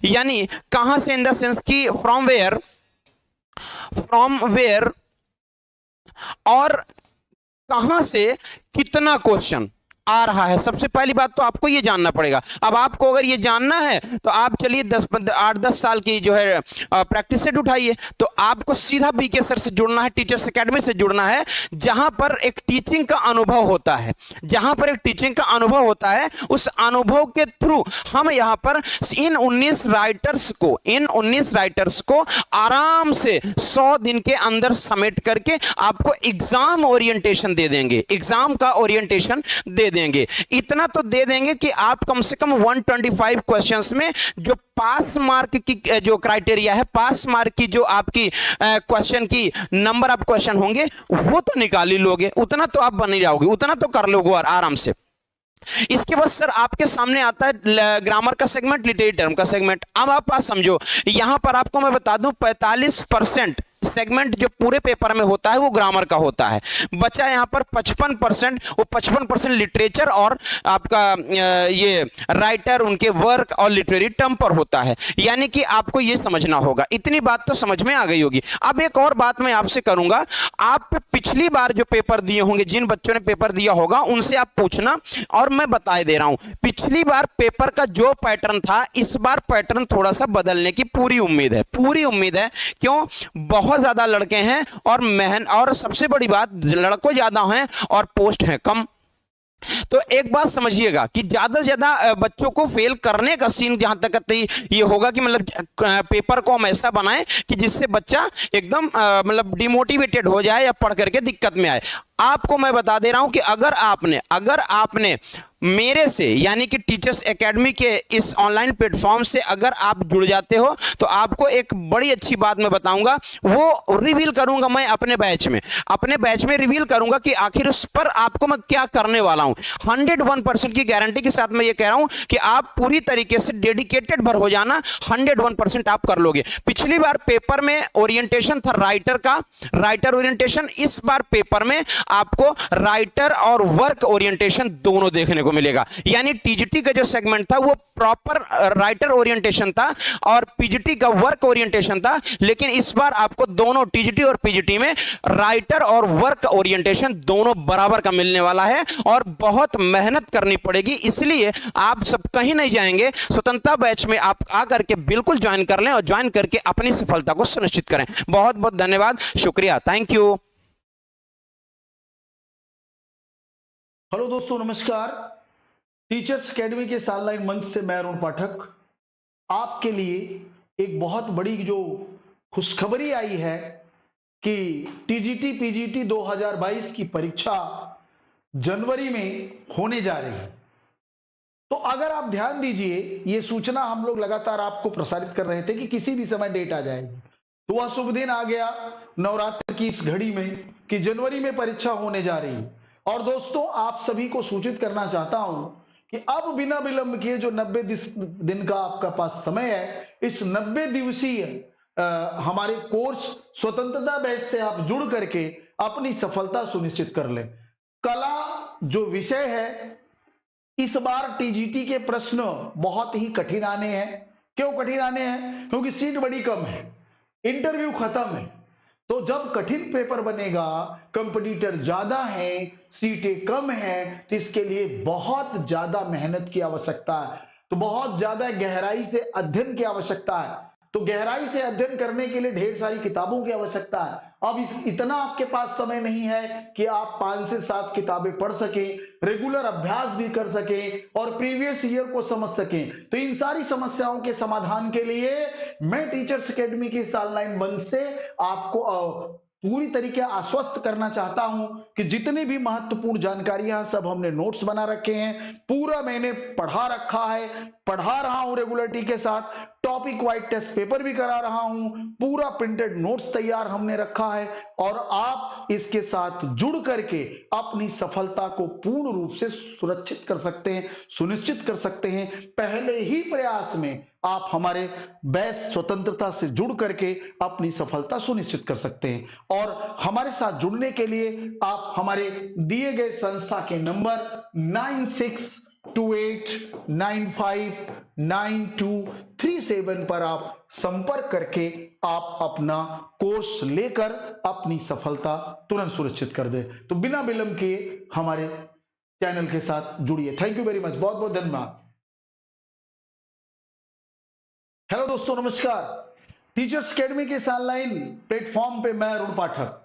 Speaker 5: यानी कहां से इन द सेंस कि फ्रॉम वेयर और कहां से कितना क्वेश्चन आ रहा है। सबसे पहली बात तो आपको ये जानना पड़ेगा। अब आपको अगर ये जानना है तो आप चलिए 8-10 साल की जो है प्रैक्टिस सेट उठाइए। तो आपको सीधा बीके सर से जुड़ना है, टीचर्स एकेडमी से जुड़ना है, जहां पर एक टीचिंग का अनुभव होता है। जहां पर एक टीचिंग का अनुभव होता है, उस अनुभव के थ्रू हम यहां पर इन 19 राइटर्स को आराम से 100 दिन के अंदर समेट करके आपको एग्जाम ओरिएंटेशन दे देंगे, एग्जाम का ओरिएंटेशन दे देंगे। इतना तो दे देंगे कि आप कम से कम 125 क्वेश्चंस में जो पास मार्क की जो क्राइटेरिया है, पास मार्क की जो आपकी क्वेश्चन की नंबर ऑफ क्वेश्चन होंगे, वो तो निकाल ही लोगे। उतना तो आप बन ही जाओगे, उतना तो कर लोगे आराम से। इसके बाद सर आपके सामने आता है ग्रामर का सेगमेंट, लिटरेरी टर्म का सेगमेंट। अब आप समझो, यहां पर आपको मैं बता दूं 45% सेगमेंट जो पूरे पेपर में होता है वो ग्रामर का होता है। बचा यहां पर 55%, वो 55% लिटरेचर और आपका ये राइटर, उनके वर्क और लिटरेरी टर्म पर होता है। यानी कि आपको ये समझना होगा। इतनी बात तो समझ में आ गई होगी। अब एक और बात मैं आपसे करूंगा, आप पिछली बार जो पेपर दिए होंगे, जिन बच्चों ने पेपर दिया होगा उनसे आप पूछना, और मैं बताए दे रहा हूं पिछली बार पेपर का जो पैटर्न था, इस बार पैटर्न थोड़ा सा बदलने की पूरी उम्मीद है, पूरी उम्मीद है। क्यों? बहुत ज्यादा लड़के हैं और सबसे बड़ी बात, लड़कों ज्यादा हैं और पोस्ट हैं कम। तो एक बात समझिएगा कि ज्यादा से ज्यादा बच्चों को फेल करने का सीन जहां तक ये होगा कि मतलब पेपर को हम ऐसा बनाएं कि जिससे बच्चा एकदम मतलब डिमोटिवेटेड हो जाए या पढ़ करके दिक्कत में आए। आपको मैं बता दे रहा हूं कि अगर आपने मेरे से यानी कि टीचर्स एकेडमी के इस ऑनलाइन प्लेटफॉर्म से अगर आप जुड़ जाते हो तो आपको एक बड़ी अच्छी बात मैं बताऊंगा, वो रिवील करूंगा मैं अपने बैच में रिवील करूंगा कि आखिर उस पर आपको मैं क्या करने वाला हूं। 101% की गारंटी के साथ मैं ये कह रहा हूं कि आप पूरी तरीके से डेडिकेटेड भर हो जाना, 101% आप कर लोगे। पिछली बार पेपर में ओरिएंटेशन था राइटर ओरिएंटेशन, इस बार पेपर में आपको राइटर और वर्क ओरिएंटेशन दोनों देखने को मिलेगा। यानी टीजीटी का जो सेगमेंट था वो प्रॉपर राइटर ओरिएंटेशन था और पीजीटी का वर्क ओरिएंटेशन था, लेकिन इस बार आपको दोनों टीजीटी और पीजीटी में राइटर और वर्क ओरिएंटेशन दोनों बराबर का मिलने वाला है और बहुत मेहनत करनी पड़ेगी। इसलिए आप सब कहीं नहीं जाएंगे, स्वतंत्रता बैच में आप आकर के बिल्कुल ज्वाइन कर लें और ज्वाइन करके अपनी सफलता को सुनिश्चित करें। बहुत बहुत धन्यवाद, शुक्रिया, थैंक यू।
Speaker 6: हेलो दोस्तों, नमस्कार। टीचर्स एकेडमी के ऑनलाइन मंच से मैं अरुण पाठक आपके लिए एक बहुत बड़ी जो खुशखबरी आई है कि टीजीटी पीजीटी 2022 की परीक्षा जनवरी में होने जा रही है। तो अगर आप ध्यान दीजिए, ये सूचना हम लोग लगातार आपको प्रसारित कर रहे थे कि किसी भी समय डेट आ जाएगी, तो वह शुभ दिन आ गया नवरात्र की इस घड़ी में कि जनवरी में परीक्षा होने जा रही है। और दोस्तों, आप सभी को सूचित करना चाहता हूं कि अब बिना विलंब किए जो 90 दिन का आपका पास समय है, इस 90 दिवसीय हमारे कोर्स स्वतंत्रता बैच से आप जुड़ करके अपनी सफलता सुनिश्चित कर लें। कला जो विषय है, इस बार टीजीटी के प्रश्न बहुत ही कठिन आने हैं। क्यों कठिन आने हैं? क्योंकि सीट बड़ी कम है, इंटरव्यू खत्म है। तो जब कठिन पेपर बनेगा, कंपटीटर ज्यादा है, सीटें कम हैं, तो इसके लिए बहुत ज्यादा मेहनत की आवश्यकता है, तो बहुत ज्यादा गहराई से अध्ययन की आवश्यकता है। तो गहराई से अध्ययन करने के लिए ढेर सारी किताबों की आवश्यकता है। अब इतना आपके पास समय नहीं है कि आप 5 से 7 किताबें पढ़ सकें, रेगुलर अभ्यास भी कर सकें और प्रीवियस ईयर को समझ सकें। तो इन सारी समस्याओं के समाधान के लिए मैं टीचर्स एकेडमी की इस ऑनलाइन मंच से आपको पूरी तरीके आश्वस्त करना चाहता हूं कि जितनी भी महत्वपूर्ण जानकारियां सब हमने नोट्स बना रखे हैं, पूरा मैंने पढ़ा रखा है, पढ़ा रहा हूं रेगुलरिटी के साथ, टॉपिक वाइज टेस्ट पेपर भी करा रहा हूं, पूरा प्रिंटेड नोट्स तैयार हमने रखा है और आप इसके साथ जुड़ करके अपनी सफलता को पूर्ण रूप से सुरक्षित कर सकते हैं, सुनिश्चित कर सकते हैं। पहले ही प्रयास में आप हमारे बैच स्वतंत्रता से जुड़ करके अपनी सफलता सुनिश्चित कर सकते हैं। और हमारे साथ जुड़ने के लिए आप हमारे दिए गए संस्था के नंबर 9628959237 पर आप संपर्क करके आप अपना कोर्स लेकर अपनी सफलता तुरंत सुनिश्चित कर दे। तो बिना विलंब किए हमारे चैनल के साथ जुड़िए। थैंक यू वेरी मच, बहुत बहुत धन्यवाद। हेलो दोस्तों, नमस्कार। टीचर्स एकेडमी के ऑनलाइन प्लेटफॉर्म पे मैं अरुण पाठक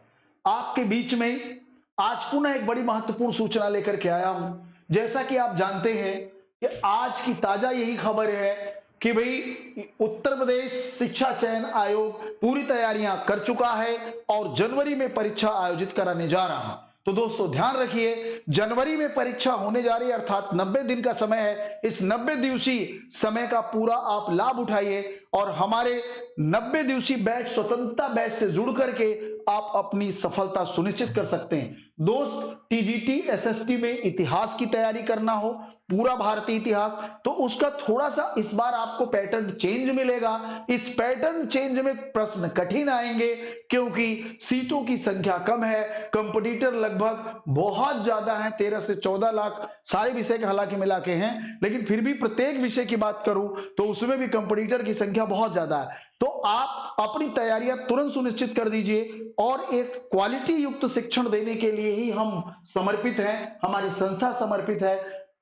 Speaker 6: आपके बीच में आज पुनः एक बड़ी महत्वपूर्ण सूचना लेकर के आया हूं। जैसा कि आप जानते हैं कि आज की ताजा यही खबर है कि भाई उत्तर प्रदेश शिक्षा चयन आयोग पूरी तैयारियां कर चुका है और जनवरी में परीक्षा आयोजित कराने जा रहा है। तो दोस्तों ध्यान रखिए, जनवरी में परीक्षा होने जा रही है, अर्थात 90 दिन का समय है। इस 90 दिवसीय समय का पूरा आप लाभ उठाइए और हमारे 90 दिवसीय बैच स्वतंत्रता बैच से जुड़ करके आप अपनी सफलता सुनिश्चित कर सकते हैं। दोस्त, टीजीटी एसएसटी में इतिहास की तैयारी करना हो, पूरा भारतीय इतिहास, तो उसका थोड़ा सा इस बार आपको पैटर्न चेंज मिलेगा। इस पैटर्न चेंज में प्रश्न कठिन आएंगे क्योंकि सीटों की संख्या कम है, कंपटीटर लगभग बहुत ज्यादा है, 13 से 14 लाख सारे विषय के हालांकि मिला के हैं, लेकिन फिर भी प्रत्येक विषय की बात करूं तो उसमें भी कंपटीटर की संख्या बहुत ज्यादा है। तो आप अपनी तैयारियां तुरंत सुनिश्चित कर दीजिए और एक क्वालिटी युक्त शिक्षण देने के लिए ही हम समर्पित हैं, हमारी संस्था समर्पित है।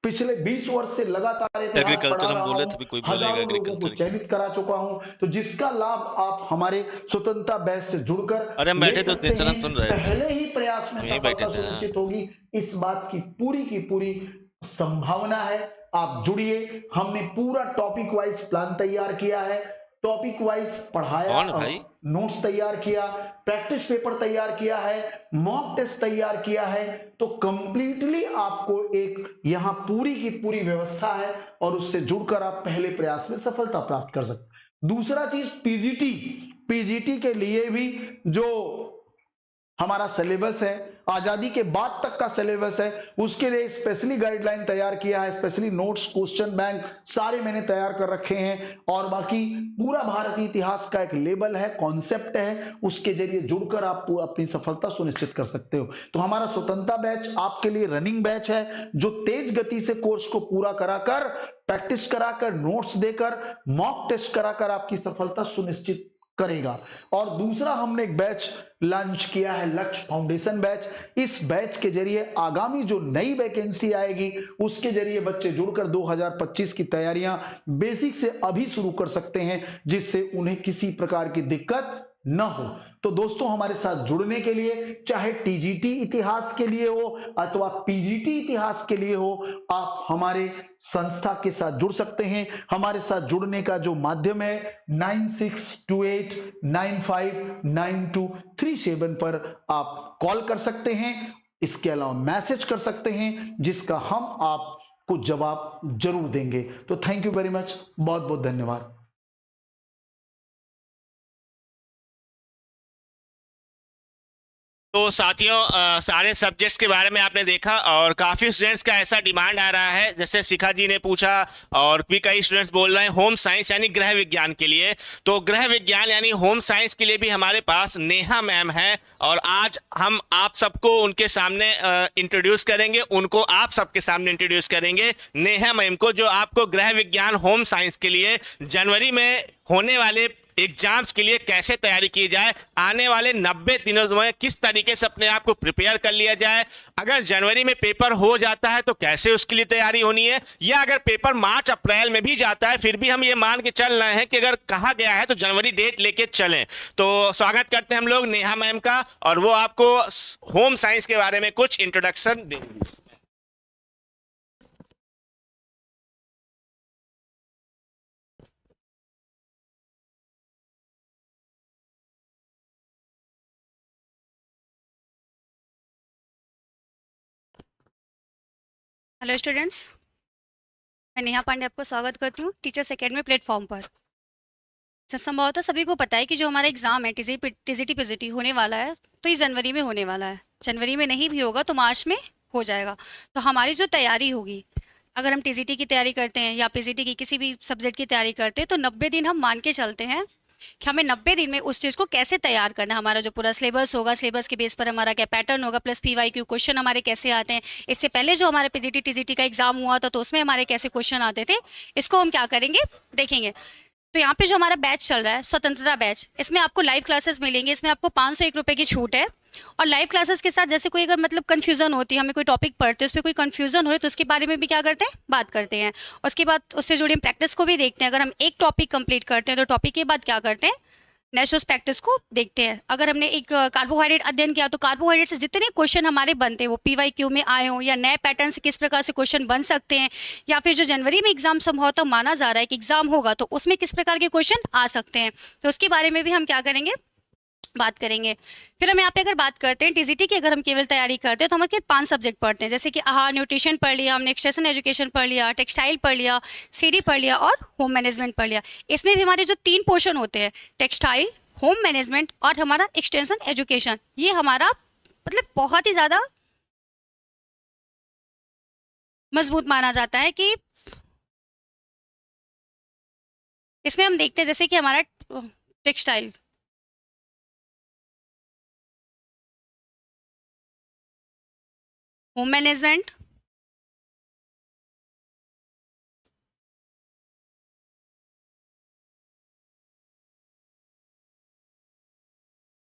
Speaker 6: पिछले 20 वर्ष से लगातार
Speaker 3: एग्रीकल्चर हम बोले थे, कोई बोलेगा एग्रीकल्चर
Speaker 6: चयनित करा चुका हूं, तो जिसका लाभ आप हमारे स्वतंत्रता बैच से जुड़कर
Speaker 3: अरे हम बैठे तो दिन सुन रहे थे,
Speaker 6: पहले ही प्रयास में सफलता सुनिश्चित होगी, इस बात की पूरी संभावना है। आप जुड़िए, हमने पूरा टॉपिक वाइज प्लान तैयार किया है, टॉपिक वाइज पढ़ाया नोट्स तैयार किया, प्रैक्टिस पेपर तैयार किया है, मॉक टेस्ट तैयार किया है, तो कंप्लीटली आपको एक यहां पूरी की पूरी व्यवस्था है और उससे जुड़कर आप पहले प्रयास में सफलता प्राप्त कर सकते। दूसरा चीज पीजीटी के लिए भी जो हमारा सिलेबस है, आजादी के बाद तक का सिलेबस है, उसके लिए स्पेशली गाइडलाइन तैयार किया है, स्पेशली नोट्स, क्वेश्चन बैंक सारे मैंने तैयार कर रखे हैं। और बाकी पूरा भारतीय इतिहास का एक लेबल है, कॉन्सेप्ट है, उसके जरिए जुड़कर आप अपनी सफलता सुनिश्चित कर सकते हो। तो हमारा स्वतंत्रता बैच आपके लिए रनिंग बैच है, जो तेज गति से कोर्स को पूरा कराकर, प्रैक्टिस कराकर, नोट्स देकर, मॉक टेस्ट कराकर आपकी सफलता सुनिश्चित करेगा। और दूसरा हमने एक बैच लॉन्च किया है, लक्ष्य फाउंडेशन बैच। इस बैच के जरिए आगामी जो नई वैकेंसी आएगी उसके जरिए बच्चे जुड़कर 2025 की तैयारियां बेसिक से अभी शुरू कर सकते हैं, जिससे उन्हें किसी प्रकार की दिक्कत न हो। तो दोस्तों, हमारे साथ जुड़ने के लिए, चाहे टीजीटी इतिहास के लिए हो अथवा पीजीटी इतिहास के लिए हो, आप हमारे संस्था के साथ जुड़ सकते हैं। हमारे साथ जुड़ने का जो माध्यम है 9628959237 पर आप कॉल कर सकते हैं, इसके अलावा मैसेज कर सकते हैं, जिसका हम आपको जवाब जरूर देंगे। तो थैंक यू वेरी मच, बहुत बहुत धन्यवाद।
Speaker 3: तो साथियों, सारे सब्जेक्ट्स के बारे में आपने देखा और काफ़ी स्टूडेंट्स का ऐसा डिमांड आ रहा है, जैसे शिखा जी ने पूछा और भी कई स्टूडेंट्स बोल रहे हैं होम साइंस यानी गृह विज्ञान के लिए। तो गृह विज्ञान यानी होम साइंस के लिए भी हमारे पास नेहा मैम है और आज हम आप सबको उनके सामने इंट्रोड्यूस करेंगे, उनको आप सबके सामने इंट्रोड्यूस करेंगे, नेहा मैम को, जो आपको गृह विज्ञान होम साइंस के लिए जनवरी में होने वाले एग्जाम्स के लिए कैसे तैयारी की जाए, आने वाले 90 दिनों में किस तरीके से अपने आप को प्रिपेयर कर लिया जाए, अगर जनवरी में पेपर हो जाता है तो कैसे उसके लिए तैयारी होनी है, या अगर पेपर मार्च अप्रैल में भी जाता है फिर भी हम ये मान के चल रहे हैं कि अगर कहा गया है तो जनवरी डेट लेके चलें। तो स्वागत करते हैं हम लोग नेहा मैम का और वो आपको होम साइंस के बारे में कुछ इंट्रोडक्शन देंगी।
Speaker 7: हेलो स्टूडेंट्स, मैं नेहा पांडे आपको स्वागत करती हूँ टीचर्स एकेडमी प्लेटफॉर्म पर। संभवतः सभी को पता है कि जो हमारा एग्ज़ाम है टीजीटी पीजीटी होने वाला है, तो ये जनवरी में होने वाला है। जनवरी में नहीं भी होगा तो मार्च में हो जाएगा। तो हमारी जो तैयारी होगी, अगर हम टीजीटी की तैयारी करते हैं या पीजीटी की किसी भी सब्जेक्ट की तैयारी करते हैं, तो 90 दिन हम मान के चलते हैं कि हमें 90 दिन में उस चीज़ को कैसे तैयार करना है। हमारा जो पूरा सिलेबस होगा, सिलेबस के बेस पर हमारा क्या पैटर्न होगा, प्लस पीवाईक्यू क्वेश्चन हमारे कैसे आते हैं। इससे पहले जो हमारे पीजीटी टीजीटी का एग्जाम हुआ था तो उसमें हमारे कैसे क्वेश्चन आते थे, इसको हम क्या करेंगे देखेंगे। तो यहाँ पे जो हमारा बैच चल रहा है स्वतंत्रता बैच, इसमें आपको लाइव क्लासेस मिलेंगे। इसमें आपको 501 रुपये की छूट है। और लाइव क्लासेस के साथ जैसे कोई अगर मतलब कन्फ्यूजन होती है, हमें कोई टॉपिक पढ़ते हैं उस पर कोई कन्फ्यूजन हो रही है, तो उसके बारे में भी क्या करते हैं, बात करते हैं। उसके बाद उससे जुड़ी हम प्रैक्टिस को भी देखते हैं। अगर हम एक टॉपिक कंप्लीट करते हैं तो टॉपिक के बाद क्या करते हैं, नेक्स्ट उस प्रैक्टिस को देखते हैं। अगर हमने एक कार्बोहाइड्रेट अध्ययन किया तो कार्बोहाइड्रेट से जितने क्वेश्चन हमारे बनते हैं वो पीवाईक्यू में आए हों या नए पैटर्न से किस प्रकार से क्वेश्चन बन सकते हैं, या फिर जो जनवरी में एग्जाम संभवतः माना जा रहा है कि एग्जाम होगा तो उसमें किस प्रकार के क्वेश्चन आ सकते हैं, तो उसके बारे में भी हम क्या करेंगे, बात करेंगे। फिर हम यहाँ पे अगर बात करते हैं टीजीटी की, अगर हम केवल तैयारी करते हैं तो हम 5 सब्जेक्ट पढ़ते हैं, जैसे कि आहार न्यूट्रिशन पढ़ लिया हमने, एक्सटेंशन एजुकेशन पढ़ लिया, टेक्सटाइल पढ़ लिया, सीडी पढ़ लिया और होम मैनेजमेंट पढ़ लिया। इसमें भी हमारे जो 3 पोर्शन होते हैं, टेक्सटाइल, होम मैनेजमेंट और हमारा एक्सटेंशन एजुकेशन, ये हमारा मतलब बहुत ही ज़्यादा मजबूत माना जाता है कि इसमें हम देखते हैं जैसे कि हमारा टेक्सटाइल, होम मैनेजमेंट,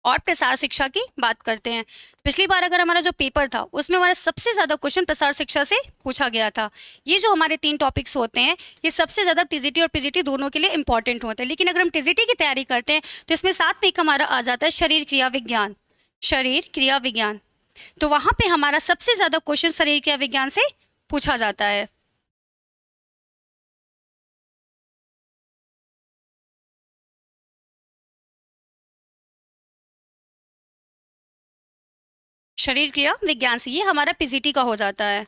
Speaker 7: और प्रसार शिक्षा की बात करते हैं। पिछली बार अगर हमारा जो पेपर था उसमें हमारा सबसे ज़्यादा क्वेश्चन प्रसार शिक्षा से पूछा गया था। ये जो हमारे 3 टॉपिक्स होते हैं ये सबसे ज़्यादा टीजीटी और पीजीटी दोनों के लिए इंपॉर्टेंट होते हैं। लेकिन अगर हम टीजीटी की तैयारी करते हैं तो इसमें साथ में एक हमारा आ जाता है शरीर क्रिया विज्ञान, शरीर क्रिया विज्ञान। तो वहाँ पर हमारा सबसे ज़्यादा क्वेश्चन शरीर क्रिया विज्ञान से पूछा जाता है। शरीर क्रिया विज्ञान से, ये हमारा पीजीटी का हो जाता है।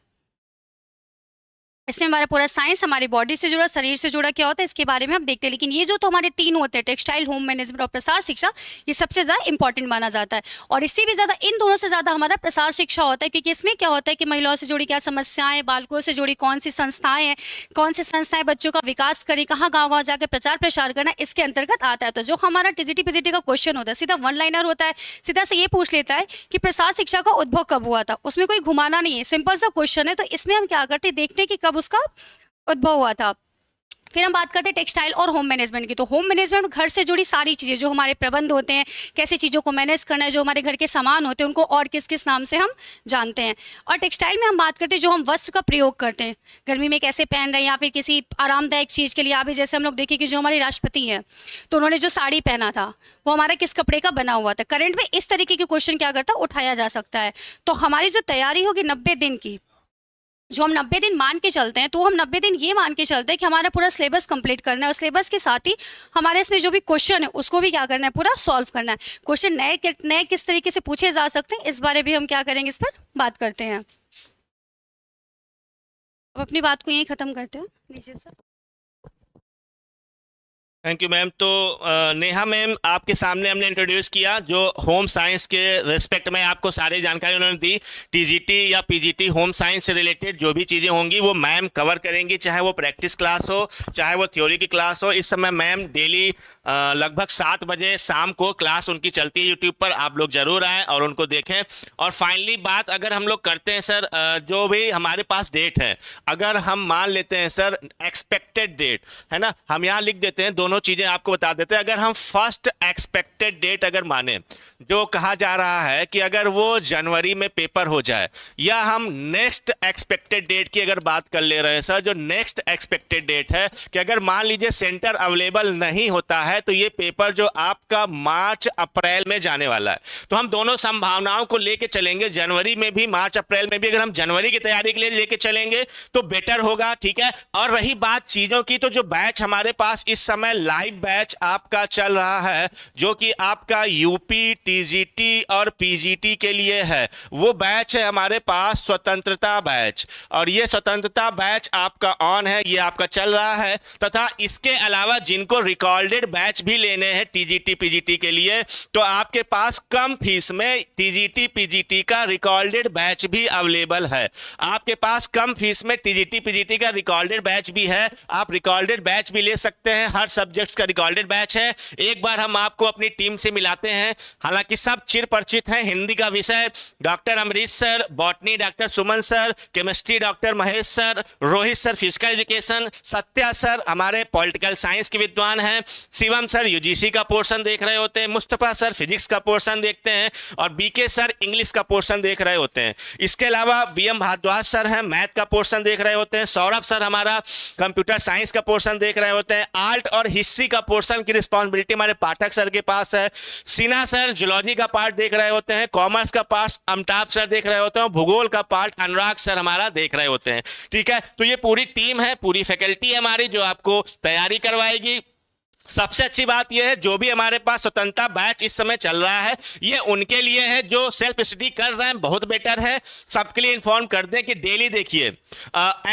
Speaker 7: इसमें हमारा पूरा साइंस हमारी बॉडी से जुड़ा, शरीर से जुड़ा क्या होता है इसके बारे में हम देखते हैं। लेकिन ये जो तो हमारे 3 होते हैं, टेक्सटाइल, होम मैनेजमेंट और प्रसार शिक्षा, ये सबसे ज़्यादा इंपॉर्टेंट माना जाता है। और इससे भी ज़्यादा इन दोनों से ज़्यादा हमारा प्रसार शिक्षा होता है, क्योंकि इसमें क्या होता है कि महिलाओं से जुड़ी क्या समस्याएं, बालकों से जुड़ी कौन सी संस्थाएं हैं, कौन सी संस्थाएं बच्चों का विकास करें, कहाँ गाँव जाकर प्रचार प्रसार करना, इसके अंतर्गत आता है। तो जो हमारा टीजीटी पीजीटी का क्वेश्चन होता है सीधा 1 लाइनर होता है, सीधा से ये पूछ लेता है कि प्रसार शिक्षा का उद्भव कब हुआ था। उसमें कोई घुमाना नहीं है, सिंपल सा क्वेश्चन है। तो इसमें हम क्या करते हैं, देखते हैं कि कब उसका उद्भव हुआ था। फिर हम बात करते हैं टेक्सटाइल और होम मैनेजमेंट की। तो होम मैनेजमेंट घर से जुड़ी सारी चीज़ें, जो हमारे प्रबंध होते हैं, कैसे चीज़ों को मैनेज करना है, जो हमारे घर के सामान होते हैं उनको और किस किस नाम से हम जानते हैं। और टेक्सटाइल में हम बात करते हैं जो हम वस्त्र का प्रयोग करते हैं, गर्मी में कैसे पहन रहे हैं या फिर किसी आरामदायक चीज़ के लिए। अभी जैसे हम लोग देखें कि जो हमारे राष्ट्रपति हैं तो उन्होंने जो साड़ी पहना था वो हमारा किस कपड़े का बना हुआ था। करंट में इस तरीके के क्वेश्चन क्या करता है, उठाया जा सकता है। तो हमारी जो तैयारी होगी 90 दिन की, जो हम 90 दिन मान के चलते हैं, तो हम 90 दिन ये मान के चलते हैं कि हमारा पूरा सिलेबस कंप्लीट करना है। और सिलेबस के साथ ही हमारे इसमें जो भी क्वेश्चन है उसको भी क्या करना है, पूरा सॉल्व करना है। क्वेश्चन नए किस तरीके से पूछे जा सकते हैं, इस बारे में हम क्या करेंगे, इस पर बात करते हैं। अब अपनी बात को यहीं ख़त्म करते हैं। लीजिए सर।
Speaker 3: Thank you ma'am. तो नेहा मैम, आपके सामने हमने इंट्रोड्यूस किया जो होम साइंस के रिस्पेक्ट में आपको सारी जानकारी उन्होंने दी। टीजीटी या पीजीटी होम साइंस से रिलेटेड जो भी चीज़ें होंगी वो मैम कवर करेंगी, चाहे वो प्रैक्टिस क्लास हो, चाहे वो थ्योरी की क्लास हो। इस समय मैम डेली लगभग 7 बजे शाम को क्लास उनकी चलती है यूट्यूब पर, आप लोग जरूर आएँ और उनको देखें। और फाइनली बात अगर हम लोग करते हैं सर, जो भी हमारे पास डेट है, अगर हम मान लेते हैं सर एक्सपेक्टेड डेट है ना, हम यहाँ लिख देते हैं, दोनों चीज़ें आपको बता देते हैं। अगर हम फर्स्ट एक्सपेक्टेड डेट अगर माने, जो कहा जा रहा है कि अगर वो जनवरी में पेपर हो जाए, या हम नेक्स्ट एक्सपेक्टेड डेट की अगर बात कर ले रहे हैं सर, जो नेक्स्ट एक्सपेक्टेड डेट है कि अगर मान लीजिए सेंटर अवेलेबल नहीं होता है तो ये पेपर जो आपका मार्च अप्रैल में जाने वाला है। तो हम दोनों संभावनाओं को लेके चलेंगे, जनवरी में भी मार्च अप्रैल में भी। अगर हम जनवरी की तैयारी के लिए लेके चलेंगे तो बेटर होगा, ठीक है। और रही बात चीज़ों की, तो जो बैच हमारे पास इस समय लाइव बैच आपका चल रहा है, जो कि आपका यूपी, टीजीटी और पीजीटी के लिए है, वो बैच है हमारे पास स्वतंत्रता बैच। और ये स्वतंत्रता बैच आपका ऑन है, ये आपका चल रहा है। तथा इसके अलावा जिनको रिकॉर्डेड बैच भी लेने हैं टीजीटी पीजीटी के लिए, तो आपके पास कम फीस में टीजीटी पीजीटी का रिकॉर्डेड बैच भी अवेलेबल है। आपके पास कम फीस में टीजीटी पीजीटी का रिकॉर्डेड बैच भी है, आप रिकॉर्डेड बैच भी ले सकते हैं। हर सब्जेक्ट्स का रिकॉर्डेड बैच है। एक बार हम आपको अपनी टीम से मिलाते हैं। हालांकि सब चिर परिचित हैं। हिंदी का विषय doctor Amrish sir, botany doctor Suman sir, chemistry doctor Mahesh sir, Rohit sir physical education, Satya sir हमारे पॉलिटिकल साइंस के विद्वान हैं, शिवम सर यूजीसी का पोर्शन देख रहे होते हैं, मुस्तफा सर फिजिक्स का पोर्शन देखते हैं, और बीके सर इंग्लिश का पोर्शन देख रहे होते हैं। इसके अलावा बीएम भारद्वाज सर हैं, मैथ का पोर्शन देख रहे होते हैं, सौरभ सर हमारा कंप्यूटर साइंस का पोर्शन देख रहे होते हैं, आर्ट और हिस्ट्री का पोर्शन की रिस्पॉन्सिबिलिटी हमारे पाठक सर के पास है, सिन्हा सर जूलॉजी का पार्ट देख रहे होते हैं, कॉमर्स का पार्ट अमिताभ सर देख रहे होते हैं, भूगोल का पार्ट अनुराग सर हमारा देख रहे होते हैं, ठीक है। तो ये पूरी टीम है, पूरी फैकल्टी है हमारी जो आपको तैयारी करवाएगी। सबसे अच्छी बात यह है, जो भी हमारे पास स्वतंत्रता बैच इस समय चल रहा है, ये उनके लिए है जो सेल्फ स्टडी कर रहे हैं, बहुत बेटर है। सबके लिए इन्फॉर्म कर दें कि डेली देखिए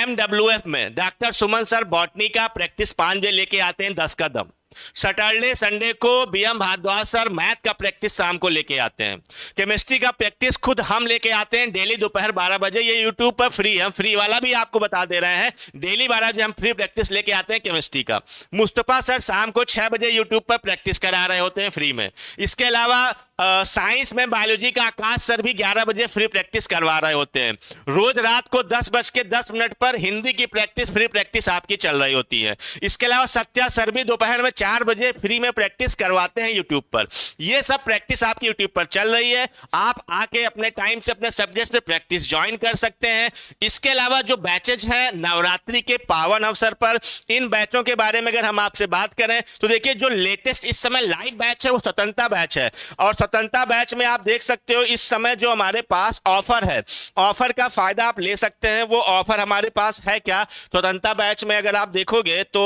Speaker 3: MWF में डॉक्टर सुमन सर बॉटनी का प्रैक्टिस 5 बजे लेके आते हैं 10 का दम। सैटरडे संडे को बीएम भारद्वाज सर मैथ का प्रैक्टिस शाम को लेके आते हैं। केमिस्ट्री का प्रैक्टिस खुद हम लेके आते हैं डेली दोपहर 12 बजे। ये यूट्यूब पर फ्री है, हम फ्री वाला भी आपको बता दे रहे हैं। डेली 12 बजे हम फ्री प्रैक्टिस लेके आते हैं केमिस्ट्री का। मुस्तफा सर शाम को 6 बजे यूट्यूब पर प्रैक्टिस करा रहे होते हैं फ्री में। इसके अलावा साइंस में बायोलॉजी का आकाश सर भी 11 बजे फ्री प्रैक्टिस करवा रहे होते हैं। रोज रात को 10:10 पर हिंदी की प्रैक्टिस, फ्री प्रैक्टिस आपकी चल रही होती है। इसके अलावा सत्या सर भी दोपहर में 4 बजे फ्री में प्रैक्टिस करवाते हैं यूट्यूब पर। ये सब प्रैक्टिस आपकी यूट्यूब पर चल रही है, आप आके अपने टाइम से अपने सब्जेक्ट में प्रैक्टिस ज्वाइन कर सकते हैं। इसके अलावा जो बैचेज हैं नवरात्रि के पावन अवसर पर, इन बैचों के बारे में अगर हम आपसे बात करें तो देखिए जो लेटेस्ट इस समय लाइव बैच है वो स्वतंत्रता बैच है। और स्वतंत्रता बैच में आप देख सकते हो इस समय जो हमारे पास ऑफर है, ऑफर का फायदा आप ले सकते हैं। वो ऑफर हमारे पास है क्या, स्वतंत्रता बैच में अगर आप देखोगे तो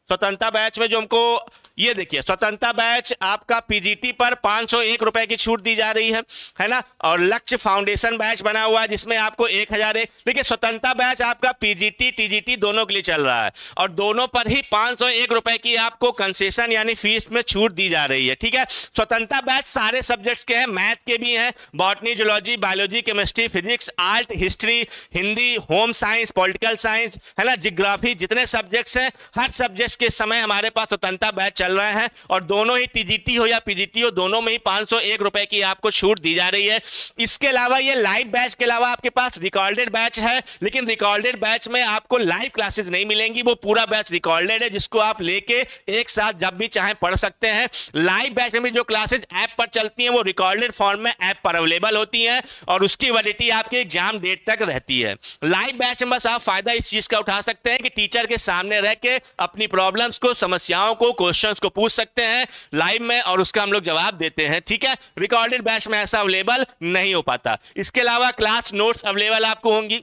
Speaker 3: स्वतंत्रता बैच में जो हमको ये देखिए स्वतंत्रता बैच आपका पीजीटी पर 501 रुपए की छूट दी जा रही है ना। और लक्ष्य फाउंडेशन बैच बना हुआ है जिसमें आपको 1001। देखिए स्वतंत्रता बैच आपका पीजीटी टीजीटी दोनों के लिए चल रहा है और दोनों पर ही 501 रुपए की आपको कंसेशन यानी फीस में छूट दी जा रही है। ठीक है, स्वतंत्रता बैच सारे सब्जेक्ट्स के हैं, मैथ के भी हैं, botany zoology biology chemistry physics art history Hindi home science political science है ना जियोग्राफी जितने सब्जेक्ट्स हैं हर सब्जेक्ट्स के समय हमारे पास स्वतंत्रता बैच चल रहे हैं और दोनों ही टीजीटी हो या पीजीटी हो दोनों में ही 501 रुपए की आपको छूट दी जा रही है। इसके अलावा ये लाइव बैच के अलावा आपके पास रिकॉर्डेड बैच है, लेकिन रिकॉर्डेड बैच में आपको लाइव क्लासेस नहीं मिलेंगी, वो पूरा बैच रिकॉर्डेड है जिसको आप लेके एक साथ जब भी चाहें पढ़ सकते हैं। लाइव बैच में भी जो क्लासेस ऐप पर चलती हैं वो रिकॉर्डेड फॉर्म में ऐप पर अवेलेबल होती हैं और उसकी वैलिडिटी आपके एग्जाम डेट तक रहती है। लाइव बैच में बस आप फायदा इस चीज का उठा सकते हैं कि टीचर के सामने रह के अपनी प्रॉब्लम्स को समस्याओं को क्वेश्चंस को पूछ सकते हैं लाइव में और उसका हम लोग जवाब देते हैं। ठीक है, रिकॉर्डेड बैच में ऐसा अवेलेबल नहीं हो पाता। इसके अलावा क्लास नोट्स अवेलेबल आपको होंगी,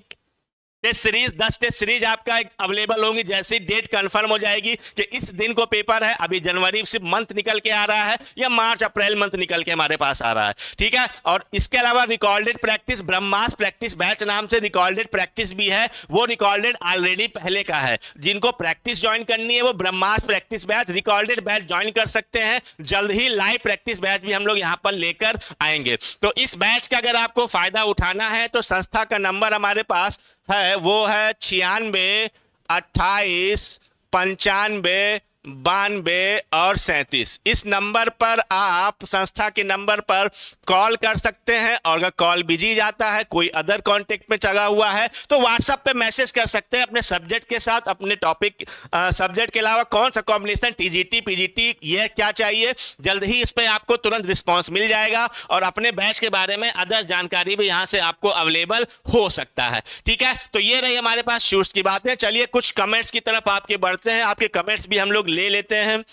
Speaker 3: टेस्ट सीरीज 10 टेस्ट सीरीज आपका अवेलेबल होंगी जैसी डेट कंफर्म हो जाएगी कि इस दिन को पेपर है, अभी जनवरी से मंथ निकल के आ रहा है या मार्च अप्रैल मंथ निकल के हमारे पास आ रहा है। ठीक है, और इसके अलावा रिकॉर्डेड प्रैक्टिस ब्रह्मास्त्र प्रैक्टिस बैच नाम से रिकॉर्डेड प्रैक्टिस भी है, वो रिकॉर्डेड ऑलरेडी पहले का है। जिनको प्रैक्टिस ज्वाइन करनी है वो Brahmastra practice batch recorded batch join कर सकते हैं। जल्द ही लाइव प्रैक्टिस बैच भी हम लोग यहाँ पर लेकर आएंगे। तो इस बैच का अगर आपको फायदा उठाना है तो संस्था का नंबर हमारे पास है, वो है 96 28 95 92 और 37। इस नंबर पर आप संस्था के नंबर पर कॉल कर सकते हैं और अगर कॉल बिजी जाता है कोई अदर कांटेक्ट में चला हुआ है तो व्हाट्सएप पे मैसेज कर सकते हैं अपने सब्जेक्ट के साथ, अपने टॉपिक सब्जेक्ट के अलावा कौन सा कॉम्बिनेशन टीजीटी पीजीटी ये क्या चाहिए, जल्द ही इस पर आपको तुरंत रिस्पॉन्स मिल जाएगा और अपने बैच के बारे में अदर जानकारी भी यहाँ से आपको अवेलेबल हो सकता है। ठीक है, तो ये रही हमारे पास शूट्स की बातें। चलिए कुछ कमेंट्स की तरफ आपके बढ़ते हैं, आपके कमेंट्स भी हम लोग ले लेते हैं।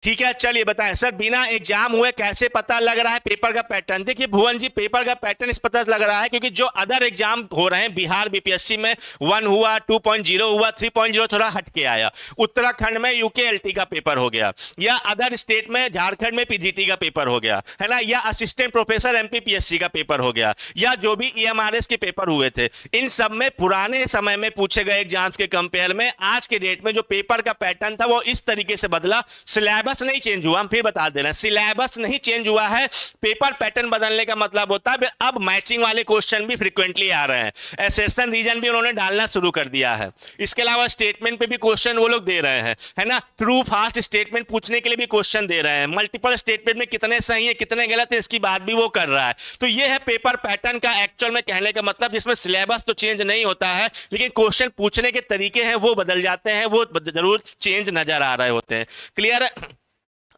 Speaker 3: ठीक है, चलिए बताएं सर बिना एग्जाम हुए कैसे पता लग रहा है पेपर का पैटर्न। देखिए भुवन जी पेपर का पैटर्न इस पता लग रहा है क्योंकि जो अदर एग्जाम हो रहे हैं बिहार बीपीएससी में 1 हुआ 2.0 हुआ 3.0 थोड़ा हटके आया, उत्तराखंड में यूकेएलटी का पेपर हो गया या अदर स्टेट में झारखंड में पीजीटी का पेपर हो गया है ना, या असिस्टेंट प्रोफेसर एमपीपीएससी का पेपर हो गया या जो भी ईएमआरएस के पेपर हुए थे, इन सब में पुराने समय में पूछे गए एग्जाम्स के कंपेयर में आज के डेट में जो पेपर का पैटर्न था वो इस तरीके से बदला। सिलेबस नहीं चेंज हुआ, हम फिर बता दे रहे हैं सिलेबस नहीं चेंज हुआ है, पेपर पैटर्न बदलने का मतलब होता है अब मैचिंग वाले क्वेश्चन भी फ्रीक्वेंटली आ रहे हैं, एसेशन रीजन भी उन्होंने डालना शुरू कर दिया है। इसके अलावा स्टेटमेंट पे भी क्वेश्चन वो लोग दे रहे हैं है ना, ट्रू फाल्स स्टेटमेंट पूछने के लिए भी क्वेश्चन दे रहे हैं, मल्टीपल स्टेटमेंट में कितने सही है कितने गलत है इसकी बात भी वो कर रहा है। तो ये है पेपर पैटर्न का एक्चुअल में कहने का मतलब, जिसमें सिलेबस तो चेंज नहीं होता है लेकिन क्वेश्चन पूछने के तरीके हैं वो बदल जाते हैं, वो जरूर चेंज नजर आ रहे होते हैं। क्लियर है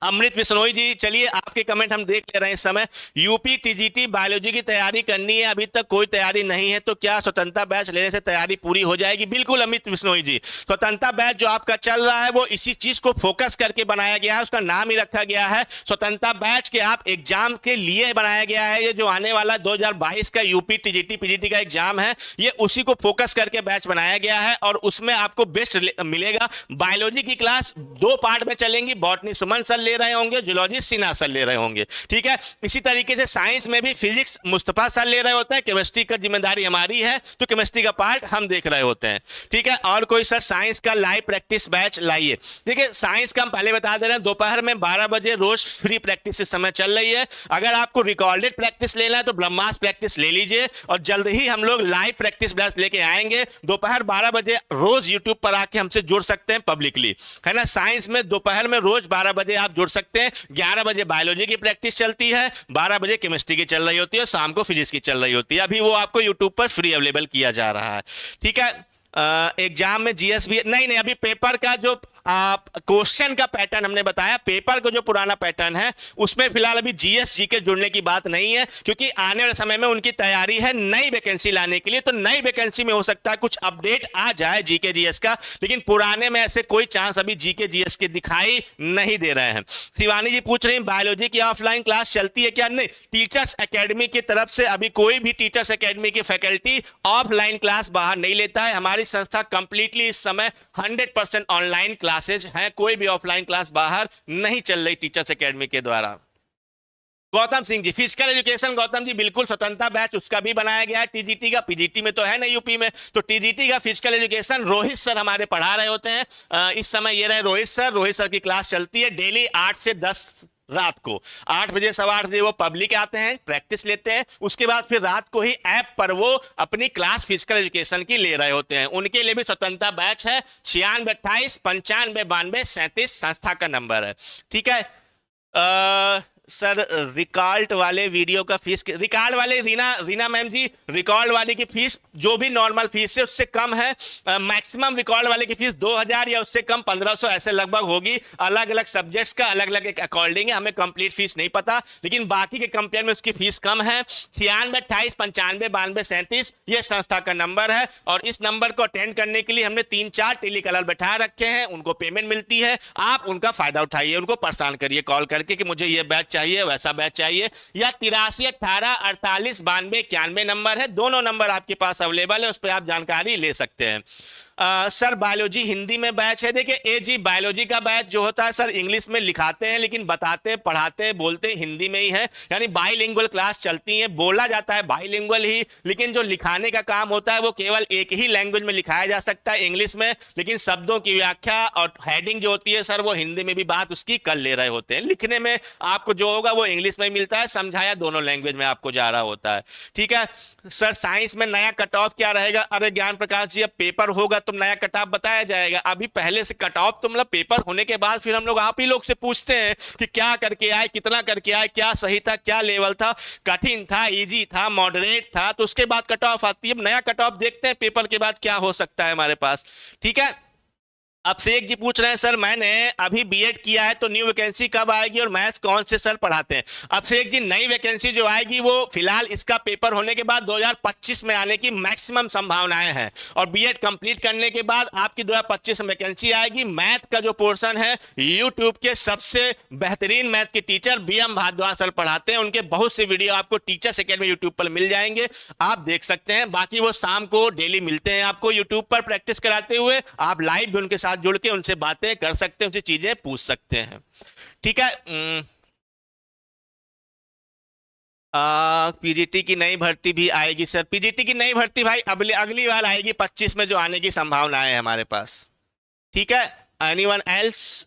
Speaker 3: अमृत बिश्नोई जी, चलिए आपके कमेंट हम देख ले रहे हैं इस समय। यूपी टीजीटी बायोलॉजी की तैयारी करनी है, अभी तक कोई तैयारी नहीं है तो क्या स्वतंत्रता बैच लेने से तैयारी पूरी हो जाएगी? बिल्कुल अमृत बिश्नोई जी, स्वतंत्रता बैच जो आपका चल रहा है वो इसी चीज को फोकस करके बनाया गया है, उसका नाम ही रखा गया है स्वतंत्रता बैच के आप एग्जाम के लिए बनाया गया है। ये जो आने वाला 2022 का यूपी टीजीटी पीजीटी का एग्जाम है ये उसी को फोकस करके बैच बनाया गया है और उसमें आपको बेस्ट मिलेगा। बायोलॉजी की क्लास 2 पार्ट में चलेंगी, बॉटनी सुमन सर ले रहे होंगे, जूलॉजी सिन्हा सर ले रहे होंगे। ठीक है, इसी तरीके से साइंस में भी फिजिक्स मुस्तफा सर ले रहे होते हैं, केमिस्ट्री का जिम्मेदारी हमारी है तो केमिस्ट्री का पार्ट हम देख रहे होते हैं। ठीक है, और कोई सर साइंस का लाइव प्रैक्टिस बैच लाइए। देखिए साइंस का हम पहले बता दे रहे हैं दोपहर में 12 बजे रोज फ्री प्रैक्टिस इस समय चल रही है। अगर आपको रिकॉर्डेड प्रैक्टिस लेना है तो ब्रह्मास्त्र प्रैक्टिस ले लीजिए और जल्द ही हम लोग लाइव प्रैक्टिस बैच लेके आएंगे। दोपहर 12 बजे रोज यूट्यूब पर आके हमसे जुड़ सकते हैं पब्लिकली है ना। साइंस में दोपहर में रोज 12 बजे आप जुड़ सकते हैं। 11 बजे बायोलॉजी की प्रैक्टिस चलती है, 12 बजे केमिस्ट्री की चल रही होती है, शाम को फिजिक्स की चल रही होती है। अभी वो आपको यूट्यूब पर फ्री अवेलेबल किया जा रहा है। ठीक है, एग्जाम में जीएस भी नहीं, अभी पेपर का जो क्वेश्चन का पैटर्न हमने बताया, पेपर का जो पुराना पैटर्न है उसमें फिलहाल अभी जीएस जीके जुड़ने की बात नहीं है क्योंकि आने वाले समय में उनकी तैयारी है नई वैकेंसी लाने के लिए। तो नई वैकेंसी में हो सकता है कुछ अपडेट आ जाए जीके जीएस का, लेकिन पुराने में ऐसे कोई चांस अभी जीके जीएस के दिखाई नहीं दे रहे हैं। शिवानी जी पूछ रही हैं बायोलॉजी की ऑफलाइन क्लास चलती है क्या? नहीं, टीचर्स एकेडमी की तरफ से अभी कोई भी टीचर्स एकेडमी की फैकल्टी ऑफलाइन क्लास बाहर नहीं लेता है। हमारी हमारी संस्था कंप्लीटली इस समय 100% ऑनलाइन क्लासेज हैं, कोई भी ऑफलाइन क्लास बाहर नहीं चल रही टीचर्स एकेडमी के द्वारा। गौतम सिंह जी, फिजिकल एजुकेशन गौतम जी बिल्कुल स्वतंत्रता बैच उसका भी बनाया गया है टीजीटी का, पीजीटी में तो है ना यूपी में, तो टीजीटी का फिजिकल एजुकेशन रोहित सर हमारे पढ़ा रहे होते हैं। इस समय ये रहे रोहित सर की क्लास चलती है डेली 8 से 10 रात को, 8 बजे 8:15 बजे वो पब्लिक आते हैं, प्रैक्टिस लेते हैं, उसके बाद फिर रात को ही ऐप पर वो अपनी क्लास फिजिकल एजुकेशन की ले रहे होते हैं। उनके लिए भी स्वतंत्रता बैच है, 96 28 95 92 37 संस्था का नंबर है। ठीक है सर, रिकॉर्ड वाले वीडियो का फीस, रिकॉर्ड वाले रीना मैम जी, रिकॉर्ड वाले की फीस जो भी नॉर्मल फीस है उससे कम है। मैक्सिमम रिकॉर्ड वाले की फीस 2000 या उससे कम 1500 ऐसे लगभग होगी। अलग अलग सब्जेक्ट्स का अलग अलग एक अकॉर्डिंग है, हमें कंप्लीट फीस नहीं पता, लेकिन बाकी के कंपेयर में उसकी फीस कम है। 96 28 95 92 37 ये संस्था का नंबर है, और इस नंबर को अटेंड करने के लिए हमने 3-4 टेलीकॉलर बैठा रखे हैं, उनको पेमेंट मिलती है। आप उनका फायदा उठाइए, उनको परेशान करिए कॉल करके कि मुझे ये बैच चाहिए, वैसा बैच चाहिए, या 83 18 48 92 91 नंबर है, दोनों नंबर आपके पास अवेलेबल है, उस पर आप जानकारी ले सकते हैं। सर बायोलॉजी हिंदी में बैच है, देखिए जी बायोलॉजी का बैच जो होता है सर इंग्लिश में लिखाते हैं, लेकिन बताते पढ़ाते बोलते हिंदी में ही है, यानी बाइलिंगुअल क्लास चलती है, बोला जाता है बाइलिंगुअल ही, लेकिन जो लिखाने का काम होता है वो केवल एक ही लैंग्वेज में लिखाया जा सकता है, इंग्लिश में, लेकिन शब्दों की व्याख्या और हेडिंग जो होती है सर वो हिंदी में भी बात उसकी कर ले रहे होते हैं। लिखने में आपको जो होगा वो इंग्लिश में मिलता है, समझाया दोनों लैंग्वेज में आपको जा रहा होता है। ठीक है सर, साइंस में नया कट ऑफ क्या रहेगा? अरे ज्ञान प्रकाश जी, अब पेपर होगा तो नया कट ऑफ बताया जाएगा, अभी पहले से कट ऑफ तो मतलब पेपर होने के बाद फिर हम लोग आप ही लोग से पूछते हैं कि क्या करके आए, कितना करके आए, क्या सही था, क्या लेवल था, कठिन था, इजी था, मॉडरेट था, तो उसके बाद कट ऑफ आती है। अब नया कट ऑफ देखते हैं पेपर के बाद क्या हो सकता है हमारे पास। ठीक है, अभिषेक जी पूछ रहे हैं सर मैंने अभी बीएड किया है तो न्यू वैकेंसी कब आएगी और मैथ्स कौन से सर पढ़ाते हैं? अभिषेक जी, नई वैकेंसी जो आएगी वो फिलहाल इसका पेपर होने के बाद 2025 में आने की मैक्सिमम संभावनाएं हैं, और बीएड कंप्लीट करने के बाद आपकी 2025 में वैकेंसी आएगी। मैथ का जो पोर्शन है यूट्यूब के सबसे बेहतरीन मैथ के टीचर BM भारद्वाज सर पढ़ाते हैं, उनके बहुत से वीडियो आपको टीचर्स एकेडमी यूट्यूब पर मिल जाएंगे, आप देख सकते हैं। बाकी वो शाम को डेली मिलते हैं आपको यूट्यूब पर प्रैक्टिस कराते हुए, आप लाइव भी उनके साथ जुड़ के उनसे बातें कर सकते हैं, उनसे चीजें पूछ सकते हैं। ठीक है, पीजीटी की नई भर्ती भी आएगी सर? पीजीटी की नई भर्ती भाई अगली बार आएगी, 25 में जो आने की संभावना है हमारे पास। ठीक है, एनीवन एल्स?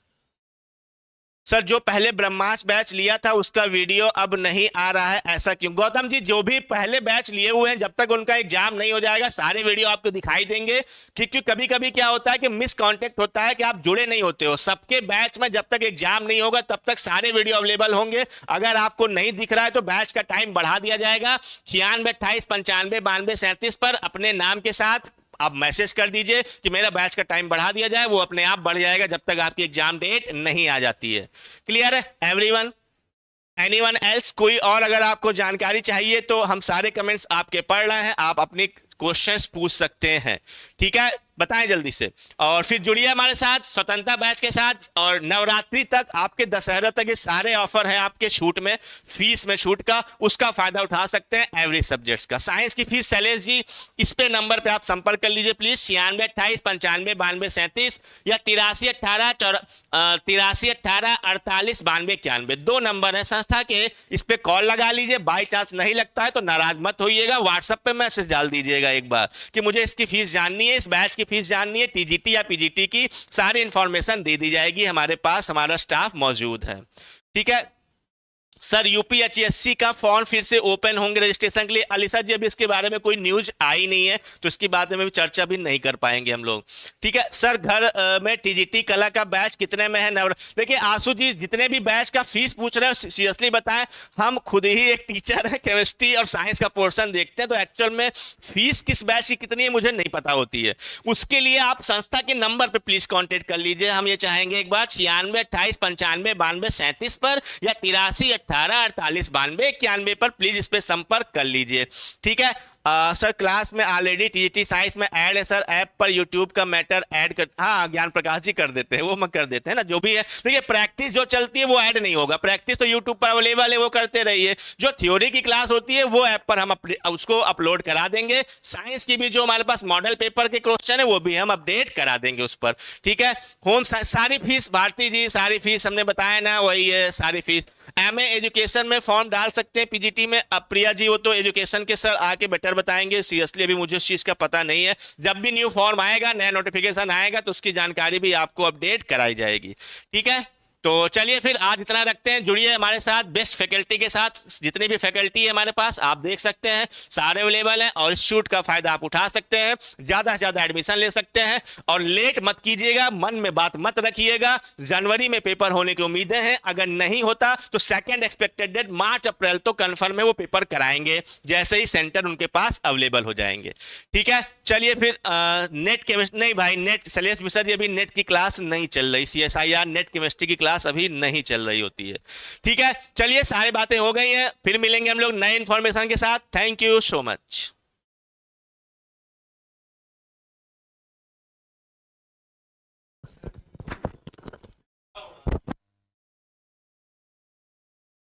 Speaker 3: सर जो पहले ब्रह्मास्त्र बैच लिया था उसका वीडियो अब नहीं आ रहा है, ऐसा क्यों? गौतम जी, जो भी पहले बैच लिए हुए हैं जब तक उनका एग्जाम नहीं हो जाएगा सारे वीडियो आपको दिखाई देंगे, क्योंकि कभी कभी क्या होता है कि मिस कॉन्टेक्ट होता है कि आप जुड़े नहीं होते हो। सबके बैच में जब तक एग्जाम नहीं होगा तब तक सारे वीडियो अवेलेबल होंगे। अगर आपको नहीं दिख रहा है तो बैच का टाइम बढ़ा दिया जाएगा, 96 28 95 92 37 पर अपने नाम के साथ आप मैसेज कर दीजिए कि मेरा बैच का टाइम बढ़ा दिया जाए, वो अपने आप बढ़ जाएगा जब तक आपकी एग्जाम डेट नहीं आ जाती है। क्लियर है एवरीवन? Anyone else? कोई और अगर आपको जानकारी चाहिए तो हम सारे कमेंट्स आपके पढ़ रहे हैं, आप अपनी क्वेश्चंस पूछ सकते हैं। ठीक है, बताएं जल्दी से, और फिर जुड़िए हमारे साथ स्वतंत्रता बैच के साथ, और नवरात्रि तक आपके दशहरा तक ये सारे ऑफर हैं आपके छूट में, फीस में छूट का, उसका फायदा उठा सकते हैं एवरी सब्जेक्ट्स का। साइंस की फीस शैलेश जी, इस पे नंबर पे आप संपर्क कर लीजिए प्लीज, 96 28 95 92 37 या 83 18 48 92 91, 2 नंबर है संस्था के, इस पे कॉल लगा लीजिए। बाई चांस नहीं लगता है तो नाराज मत होइएगा, व्हाट्सएप पे मैसेज डाल दीजिएगा एक बार कि मुझे इसकी फीस जाननी है, इस बैच की फीस जाननी है, टीजीटी या पीजीटी की सारी इंफॉर्मेशन दे दी जाएगी, हमारे पास हमारा स्टाफ मौजूद है। ठीक है सर, यूपीएचएससी का फॉर्म फिर से ओपन होंगे रजिस्ट्रेशन के लिए? अलीसा जी, अभी इसके बारे में कोई न्यूज आई नहीं है तो इसके बारे में भी चर्चा भी नहीं कर पाएंगे हम लोग। ठीक है सर, घर में टीजीटी कला का बैच कितने में है? देखिए आंसू जी, जितने भी बैच का फीस पूछ रहे हो सीरियसली बताएं, हम खुद ही एक टीचर है, केमिस्ट्री और साइंस का पोर्शन देखते हैं, तो एक्चुअल में फीस किस बैच की कितनी है मुझे नहीं पता होती है। उसके लिए आप संस्था के नंबर पर प्लीज कॉन्टेक्ट कर लीजिए, हम ये चाहेंगे एक बार 96 28 95 92 37 पर या 83 18 48 92 91 पर प्लीज इस पे संपर्क कर लीजिए। ठीक है, सर क्लास में ऑलरेडी टीजीटी साइंस में ऐड है सर, ऐप पर यूट्यूब का मैटर ऐड कर, हाँ ज्ञान प्रकाश जी कर देते हैं, वो मैं कर देते हैं ना, जो भी है। देखिए प्रैक्टिस जो चलती है वो ऐड नहीं होगा, प्रैक्टिस तो यूट्यूब पर अवेलेबल है, वो करते रहिए। जो थ्योरी की क्लास होती है वो ऐप पर हम उसको अपलोड करा देंगे। साइंस की भी जो हमारे पास मॉडल पेपर के क्वेश्चन है वो भी हम अपडेट करा देंगे उस पर, ठीक है। होम सारी फीस भारती जी, सारी फीस हमने बताया ना, वही है सारी फीस। एमए एजुकेशन में फॉर्म डाल सकते हैं पीजीटी में। अब प्रिया जी वो तो एजुकेशन के सर आके बेटर बताएंगे, सीरियसली अभी मुझे उस चीज का पता नहीं है। जब भी न्यू फॉर्म आएगा, नया नोटिफिकेशन आएगा तो उसकी जानकारी भी आपको अपडेट कराई जाएगी, ठीक है। तो चलिए फिर आज इतना रखते हैं। जुड़िए हमारे साथ बेस्ट फैकल्टी के साथ, जितनी भी फैकल्टी है हमारे पास आप देख सकते हैं, सारे अवेलेबल हैं और इस शूट का फायदा आप उठा सकते हैं, ज्यादा से ज्यादा एडमिशन ले सकते हैं। और लेट मत कीजिएगा, मन में बात मत रखिएगा। जनवरी में पेपर होने की उम्मीदें हैं, अगर नहीं होता तो सेकेंड एक्सपेक्टेड डेट मार्च अप्रैल तो कन्फर्म है वो पेपर कराएंगे, जैसे ही सेंटर उनके पास अवेलेबल हो जाएंगे, ठीक है। चलिए फिर नेट केमिस्ट्री नहीं भाई, नेट शैलेश मिश्रा जी अभी नेट की क्लास नहीं चल रही, CSIR नेट केमिस्ट्री की क्लास अभी नहीं चल रही होती है, ठीक है। चलिए सारी बातें हो गई हैं, फिर मिलेंगे हम लोग नए इंफॉर्मेशन के साथ। Thank you so much.